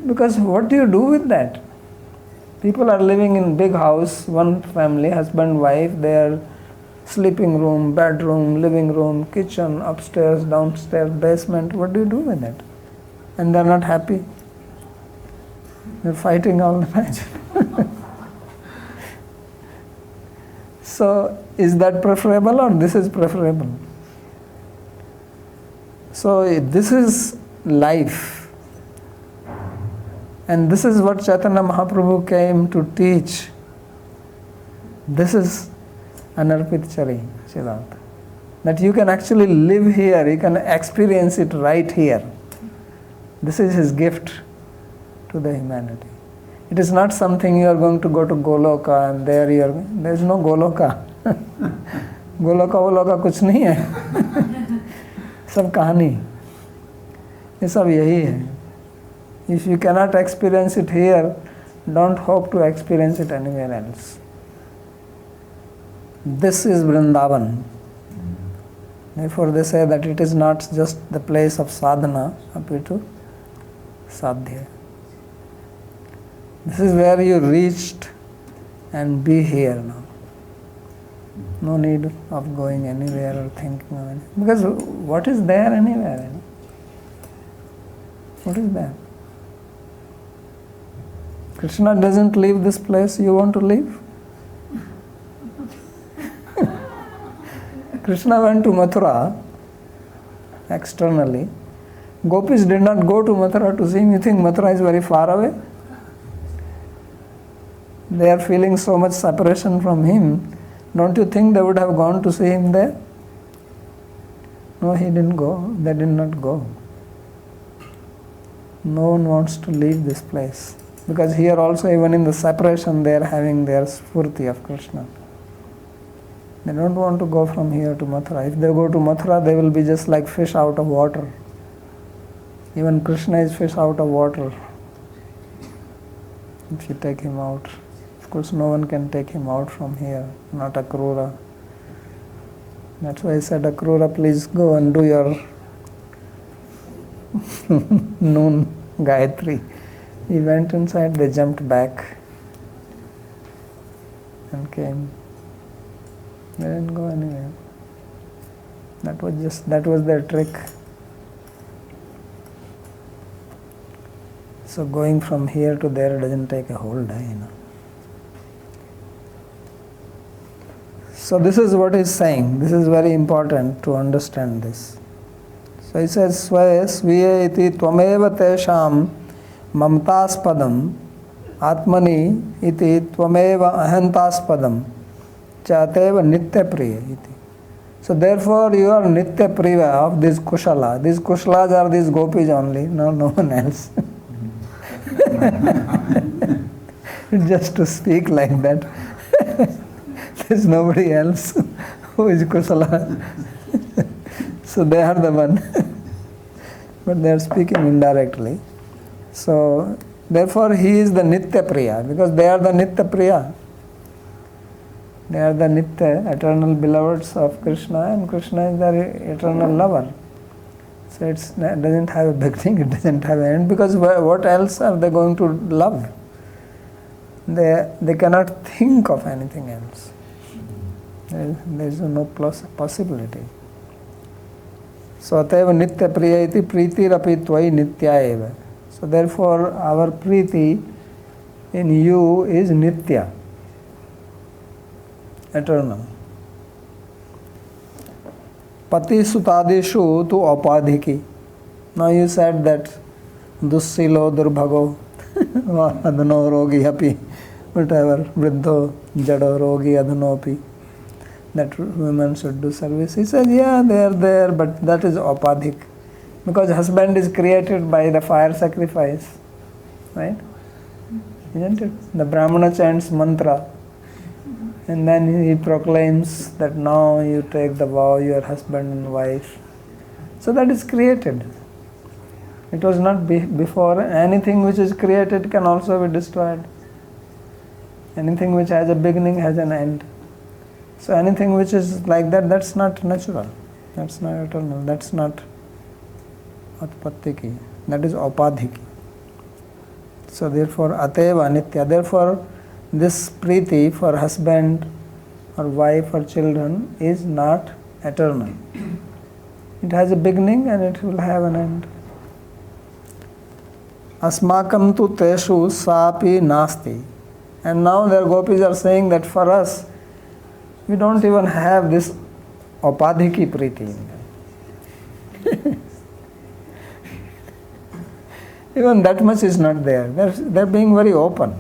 Because what do you do with that? People are living in big house, one family, husband, wife, they are sleeping room, bedroom, living room, kitchen, upstairs, downstairs, basement. What do you do with it? And they're not happy. They're fighting all the time. So, is that preferable or this is preferable? So, this is life. And this is what Chaitanya Mahaprabhu came to teach. This is Anarpitchari, Siddhanta. That you can actually live here, you can experience it right here. This is his gift to the humanity. It is not something you are going to go to Goloka and there is no Goloka. Goloka Voloka कुछ नहीं है. सब कहानी. ये सब यही है. If you cannot experience it here, don't hope to experience it anywhere else. This is Vrindavan. Therefore they say that it is not just the place of sadhana, apitu sadhya. This is where you reached and be here now. No need of going anywhere or thinking of anything. Because what is there anywhere? What is there? Krishna doesn't leave this place, you want to leave? Krishna went to Mathura externally. Gopis did not go to Mathura to see him. You think Mathura is very far away? They are feeling so much separation from him. Don't you think they would have gone to see him there? No, he didn't go. They did not go. No one wants to leave this place. Because here also, even in the separation, they are having their spurti of Krishna. They don't want to go from here to Mathura. If they go to Mathura, they will be just like fish out of water. Even Krishna is fish out of water. If you take him out. Of course, no one can take him out from here, not Akrura. That's why I said, Akrura, please go and do your noon Gayatri. He went inside, they jumped back and came. They didn't go anywhere. That was their trick. So going from here to there doesn't take a whole day, So this is what he's saying. This is very important to understand this. So he says, Svaya sviya iti tvameva tesham mamtaspadam atmani iti tvameva ahantaspadam chateva nitya priya iti. So therefore you are nitya priya of this kushala. These kushalas are these gopis only, no one else. Just to speak like that. There's nobody else who is kusala. So they are the one. But they are speaking indirectly. So therefore he is the nitya priya, because they are the nitya priya. They are the nitya, eternal beloveds of Krishna, and Krishna is their eternal lover. So it doesn't have a beginning, it doesn't have an end, because what else are they going to love? They cannot think of anything else. There is no possibility. So ateva nitya priya iti priti-rapi tvai nitya eva. So therefore our priti in you is nitya, eternal. Pati sutadishu tu aupadhiki. Now you said that dussilo durbhago adhano rogi hapi, whatever, vriddho jado rogi adhanopi, that women should do service. He says, yeah, they are there, but that is aupadhik. Because husband is created by the fire sacrifice. Right? Isn't it? The Brahmana chants mantra. And then he proclaims that now you take the vow, you are husband and wife. So that is created. It was not before. Anything which is created can also be destroyed. Anything which has a beginning has an end. So anything which is like that, that's not natural. That's not eternal. That's not atpattiki. That is aupadhiki. So therefore, ateva nitya. Therefore, this priti for husband or wife or children is not eternal. It has a beginning and it will have an end. Asmakam tu teshu sapi nasti. And now their gopis are saying that for us, we don't even have this opadhiki priti in them. Even that much is not there. They're being very open.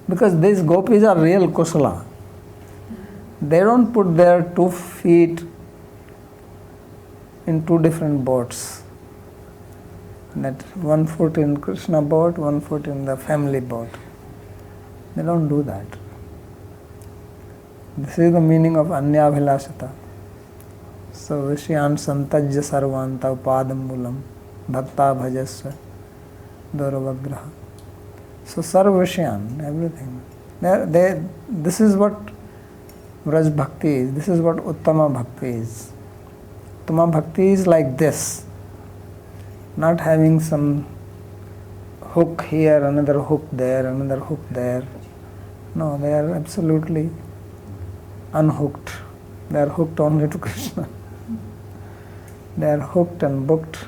Because these gopis are real kusala. They don't put their 2 feet in 2 different boats. That 1 foot in Krishna boat, 1 foot in the family boat. They don't do that. This is the meaning of anyabhilashata. So Vishyan santajya sarvanta upadam mulam bhakta bhajasya doravagraha. So sarvashyan, everything. This is what Vraj Bhakti is. This is what Uttama Bhakti is. Uttama Bhakti is like this. Not having some hook here, another hook there, another hook there. No, they are absolutely unhooked. They are hooked only to Krishna. They are hooked and booked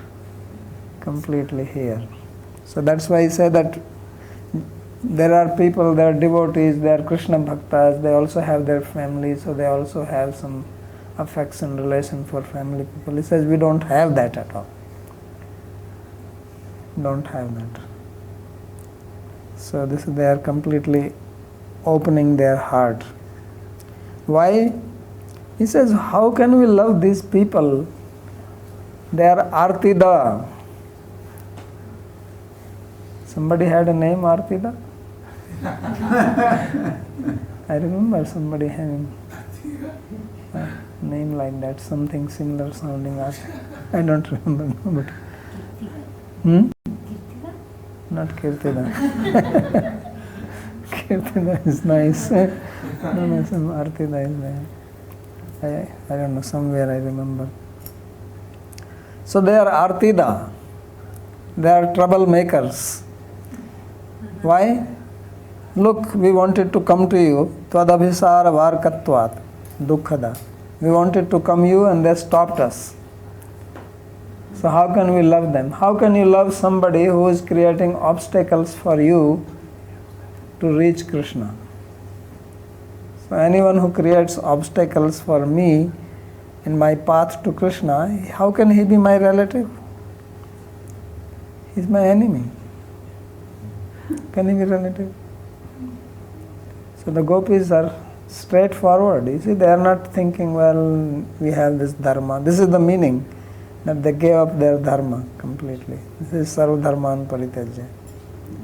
completely here. So that's why I say that there are people, they are devotees, they are Krishna bhaktas, they also have their families, so they also have some affection, relation for family people. He says we don't have that at all. Don't have that. So they are completely opening their heart. Why? He says, how can we love these people? They are Artida. Somebody had a name, Artida? I remember somebody having a name like that, something similar sounding. I don't remember. But not Kirtida. Kirtida is nice. No, some Artida is there. I don't know, somewhere I remember. So they are Artida. They are troublemakers. Why? Look, we wanted to come to you. Tvadabhisara varkatvat dukkhada. We wanted to come you and they stopped us. So how can we love them? How can you love somebody who is creating obstacles for you to reach Krishna? So anyone who creates obstacles for me in my path to Krishna, how can he be my relative? He's my enemy. Can he be relative? So the gopis are straightforward. You see, they are not thinking, well, we have this dharma. This is the meaning, that they gave up their dharma completely. This is sarva dharman parityaja.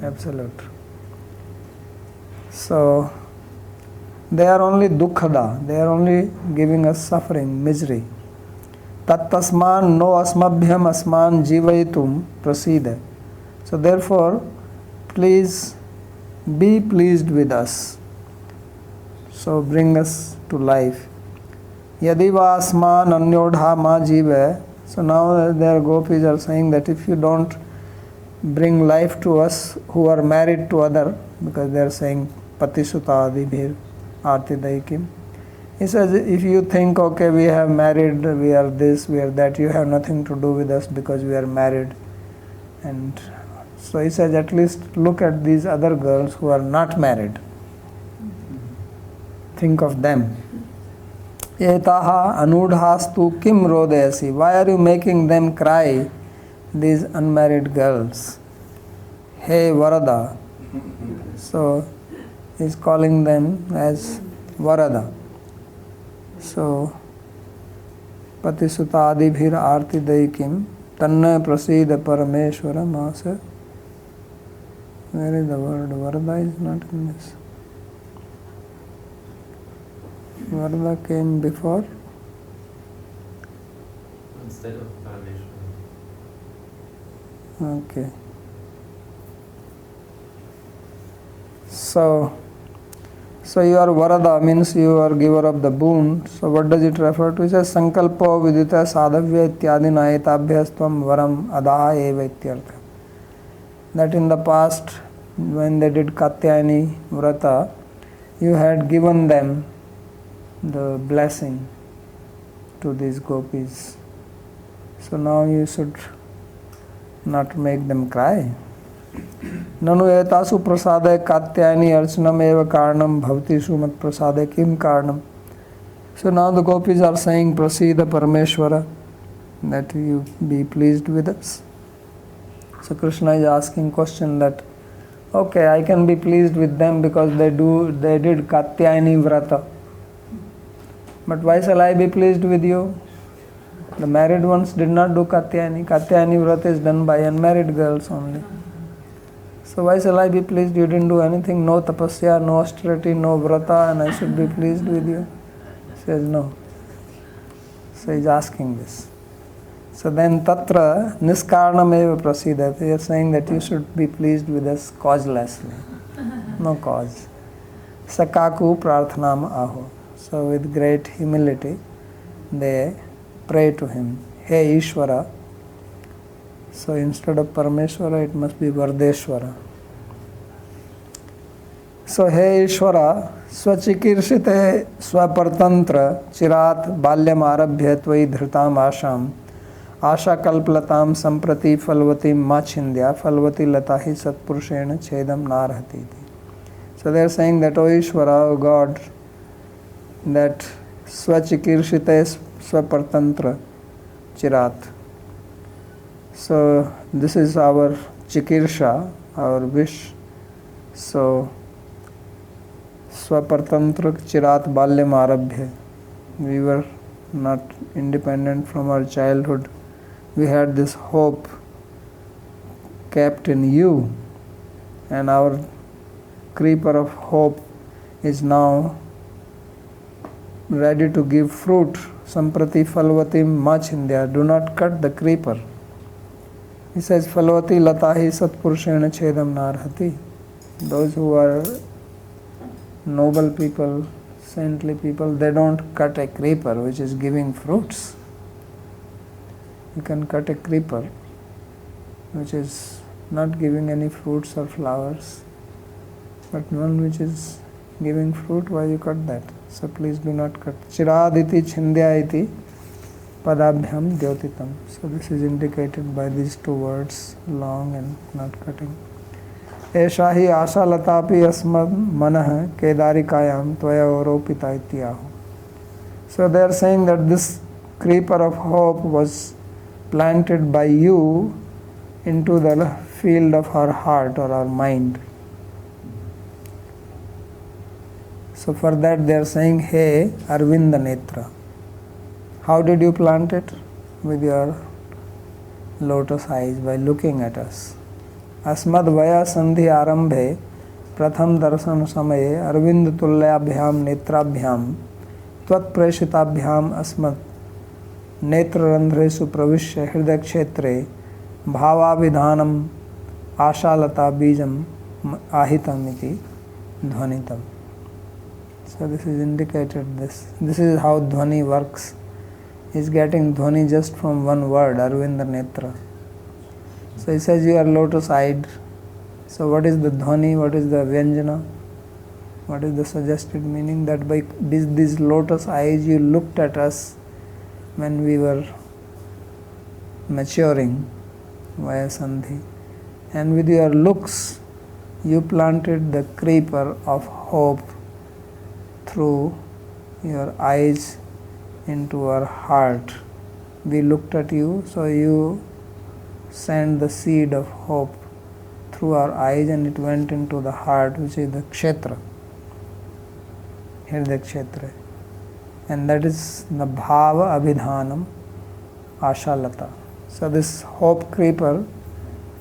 Absolute. So they are only dukkhada. They are only giving us suffering, misery. Tattasman no asmabhyam asman jivaitum prasida. So therefore, please be pleased with us. So bring us to life. Yadiva asman anyodha ma jiva. So now their gopis are saying that if you don't bring life to us who are married to other, because they are saying patisuta adibhir artidaikim. He says, if you think, okay, we have married, we are this, we are that, you have nothing to do with us because we are married. And so he says, at least look at these other girls who are not married. Think of them. Etaha anudhastu kim rodayasi. Why are you making them cry, these unmarried girls? Hey Varada. So he's calling them as Varada. So Patisuta adibhir arti daikim tanna prasida parameshwara masa. Where is the word? Varada is not in this. Varada came before. Instead of Parameshwara. Okay. So you are Varada, means you are giver of the boon. So what does it refer to? It says Sankalpo vidita sadhavya ityadi naetabhyastvam varam adaha eva ityartha. That in the past, when they did Katyayani Vrata, you had given them the blessing to these gopis. So now you should not make them cry. Nanu etasu prasade katyayani archanam eva karanam bhavati sumat prasade kim karanam. So now the gopis are saying, Prasida Parameshwara, that you be pleased with us. So Krishna is asking question that, okay, I can be pleased with them because they did Katyayani Vrata. But why shall I be pleased with you? The married ones did not do Katyayani. Katyayani Vrata is done by unmarried girls only. So why shall I be pleased? You didn't do anything, no tapasya, no austerity, no vrata, and I should be pleased with you? He says no. So he is asking this. So then tatra niskaranameva prasidati. They are saying that you should be pleased with us causelessly. No cause. Sakaku prarthanam aho. So with great humility they pray to him. Hey Ishvara. So instead of Parameshwara it must be Vardeshwara. So Hey Ishvara Swachikirshite Swapartantra Chirat Balyam Arabhya Tvai Dhritam Asham Asha Kalplatam Samprati Falvati Machindya Falvati Latahi Satpurushena Chedam Narhati. So they are saying that, O Ishvara, O God, that Swachikirshite Swapartantra Chirat. So this is our chikirsha, our wish. So Swapartantra Chirat Balyam Arabhya. We were not independent from our childhood. We had this hope kept in you, and our creeper of hope is now ready to give fruit. Samprati Falvatim Machindya. Do not cut the creeper. He says, Falvati Latahi Satpurushena Chedam Narhati. Those who are noble people, saintly people, they don't cut a creeper which is giving fruits. You can cut a creeper which is not giving any fruits or flowers, but one which is giving fruit, why you cut that? So please do not cut. Chiraditi Chindya Padabhyam Dyotitam. So this is indicated by these two words, long and not cutting. Esha hi asha latapi asmad manah kedarikayam tvaya aropita ityahu. So they are saying that this creeper of hope was planted by you into the field of our heart or our mind. So for that they are saying, hey Arvinda Netra. How did you plant it? With your lotus eyes, by looking at us. Asmad vaya sandhi arambhe pratham darshan samaye arvind tulyabhyam netrabhyam tvat preshitabhyam asmad netrarandhresu pravishya hridaya kshetre bhavavidhanam ashalata bijam ahitam iti dhvanitam. So this is indicated, this is how dhvani works. Is getting dhvani just from one word, Arvinda Netra. So he says you are lotus-eyed. So what is the dhvani? What is the vyanjana? What is the suggested meaning? That by these lotus eyes you looked at us when we were maturing via sandhi. And with your looks you planted the creeper of hope through your eyes into our heart. We looked at you, so you sent the seed of hope through our eyes and it went into the heart, which is the kshetra, Hridaya Kshetra. And that is the Bhava Abhidhanam Ashalata. So this hope creeper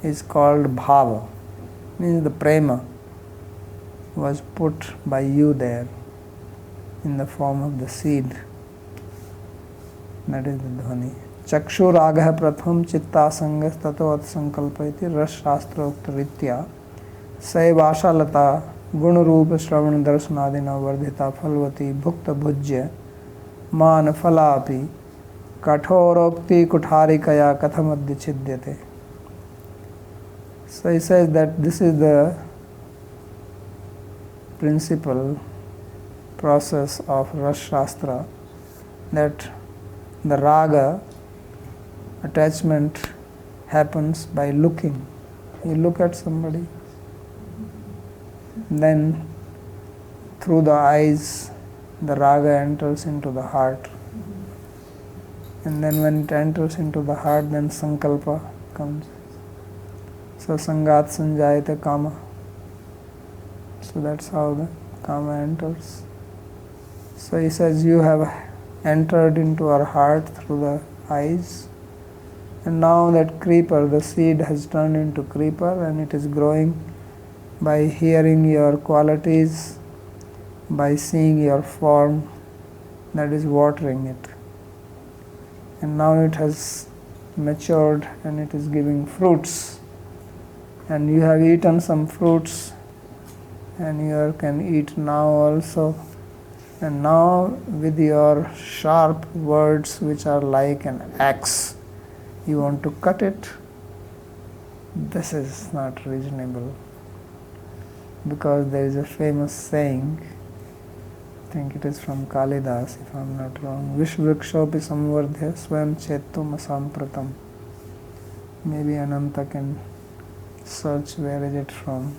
is called Bhava, means the prema was put by you there in the form of the seed. That is the dhvani. Chakshu ragah pratham chitta sangas tato at sankalpayati ras shastra uktaritya saivasha lata gunarupa shravana darshanadina vardhita phalvati bhukta bhujya man phalapi kathorokti kutharikaya kathamadya chidyate. So he says that this is the principle process of Ras Shastra that the raga, attachment, happens by looking. You look at somebody, then through the eyes the raga enters into the heart, and then when it enters into the heart, then sankalpa comes. So sangat sanjayate kama. So that's how the kama enters. So he says, you have entered into our heart through the eyes, and now that creeper, the seed has turned into creeper, and it is growing by hearing your qualities, by seeing your form, that is watering it. And now it has matured and it is giving fruits, and you have eaten some fruits, and you can eat now also. And now with your sharp words, which are like an axe, you want to cut it. This is not reasonable, because there is a famous saying, I think it is from Kalidas, if I am not wrong, Vishvrikshopi samvardhya swayam chetum asampratam. Maybe Ananta can search where is it from.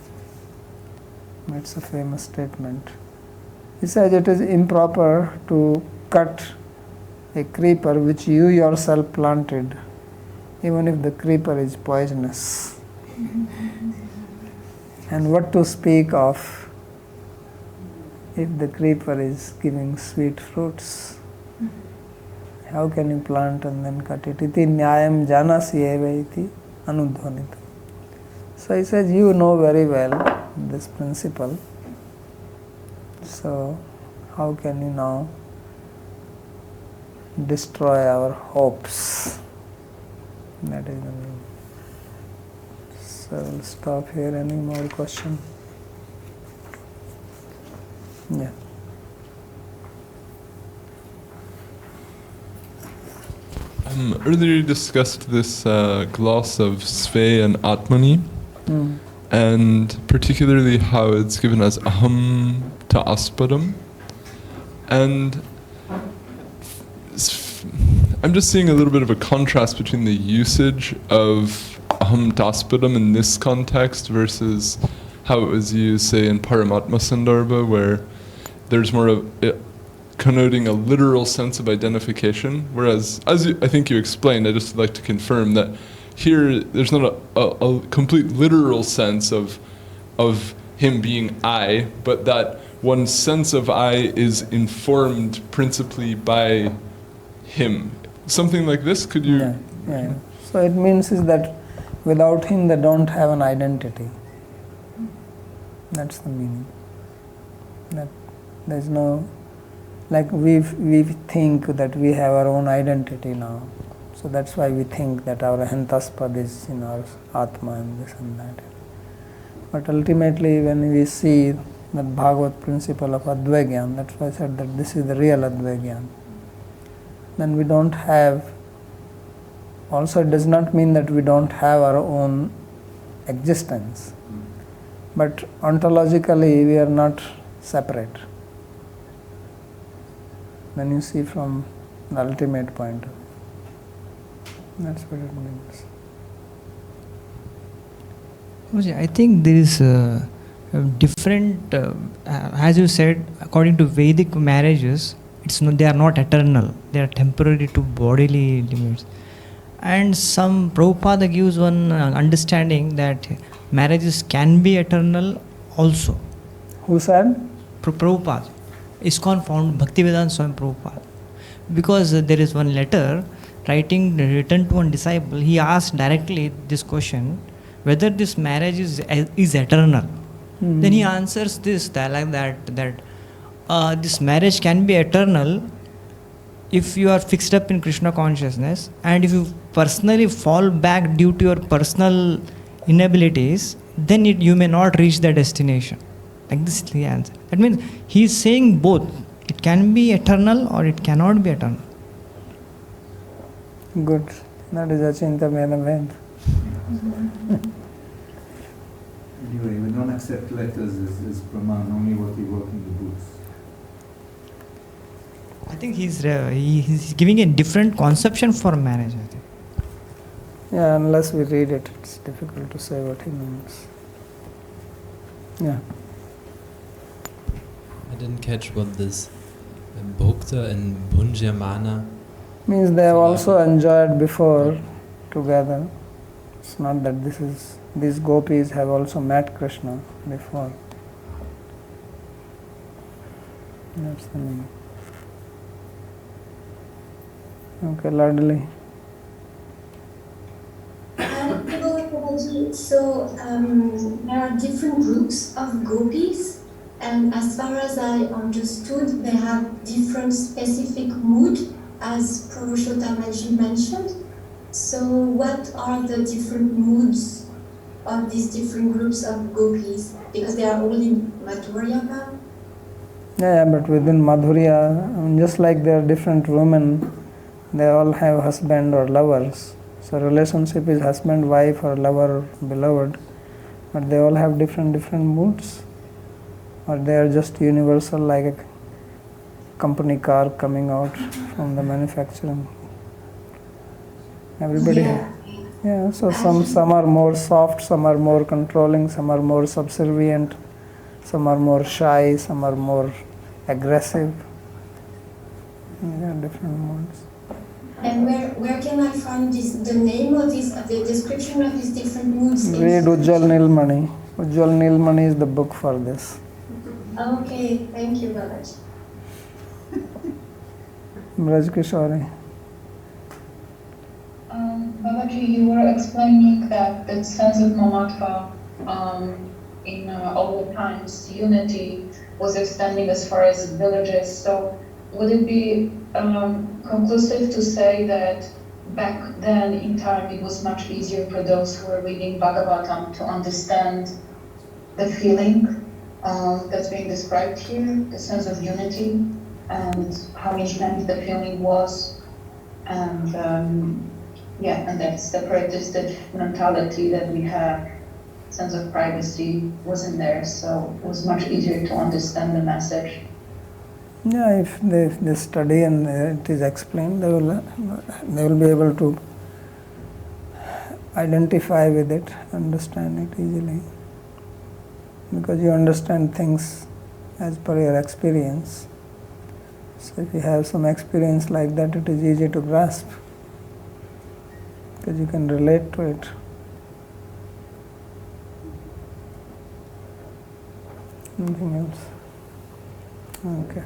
It's a famous statement. He says it is improper to cut a creeper which you yourself planted, even if the creeper is poisonous. And what to speak of if the creeper is giving sweet fruits? How can you plant and then cut it? Iti nyayam janasi eva iti anudhvanita. So he says, you know very well this principle. So how can you now destroy our hopes? That is the meaning. So we'll stop here. Any more question? Yeah. Earlier you discussed this gloss of Sve and Atmani, and particularly how it's given as aham ta aspadam. And I'm just seeing a little bit of a contrast between the usage of aham ta aspadam in this context versus how it was used, say, in Paramatma Sandarbha, where there's more of it connoting a literal sense of identification, whereas, as I think you explained, I just like to confirm that here there's not a complete literal sense of him being I, but that one's sense of I is informed principally by him. Something like this, could you? Yeah. So it means is that without him they don't have an identity. That's the meaning. That there's no, like we think that we have our own identity now. So that's why we think that our Hantaspad is in our Atma and this and that. But ultimately when we see that Bhagavat principle of Advaigyan, that's why I said that this is the real Advaigyan, then we don't have, also it does not mean that we don't have our own existence. But ontologically we are not separate. When you see from the ultimate point of view. That's what it means. I think there is a different, as you said, according to Vedic marriages, they are not eternal, they are temporary to bodily limits. And some Prabhupada gives one understanding that marriages can be eternal also. Who said? Prabhupada. ISKCON found Bhaktivedanta Swami Prabhupada. Because there is one letter written to one disciple, he asked directly this question, whether this marriage is eternal. Then he answers this dialogue that this marriage can be eternal if you are fixed up in Krishna consciousness, and if you personally fall back due to your personal inabilities, then you may not reach the destination. Like this is the answer. That means he is saying both. It can be eternal or it cannot be eternal. Good. That is Achinta Vedaved. Anyway, we don't accept letters as Praman, only what we work in the books. I think he's giving a different conception for marriage, I think. Yeah, unless we read it, it's difficult to say what he means. Yeah. I didn't catch what this Bhokta and Bhunjamana Means they have also enjoyed before together. It's not that these gopis have also met Krishna before. That's the meaning. Okay, Ladli. So there are different groups of gopis, and as far as I understood, they have different specific mood, as Prabhupada mentioned. So what are the different moods of these different groups of gopis? Because they are all in Madhurya now. Yeah, but within Madhurya, just like there are different women, they all have husband or lovers. So relationship is husband, wife or lover, beloved. But they all have different moods. Or they are just universal like a company car coming out from the manufacturing. Everybody yeah, so some are more soft, some are more controlling, some are more subservient, some are more shy, some are more aggressive. Yeah, different moods. And where can I find the name of the description of these different moods? Read Ujjwal Nilmani. Ujjwal Nilmani is the book for this. Okay, thank you, Babaji. Braj Kishore. Babaji, you were explaining that the sense of mamatva in all the times, unity was extending as far as villages. So would it be conclusive to say that back then in time it was much easier for those who were reading Bhāgavatam to understand the feeling that's being described here, the sense of unity and how intense the feeling was, and and that separatist mentality that we have, sense of privacy wasn't there, so it was much easier to understand the message. Yeah, if they study and it is explained, they will be able to identify with it, understand it easily. Because you understand things as per your experience. So if you have some experience like that, it is easy to grasp. Because you can relate to it. Nothing else. Okay.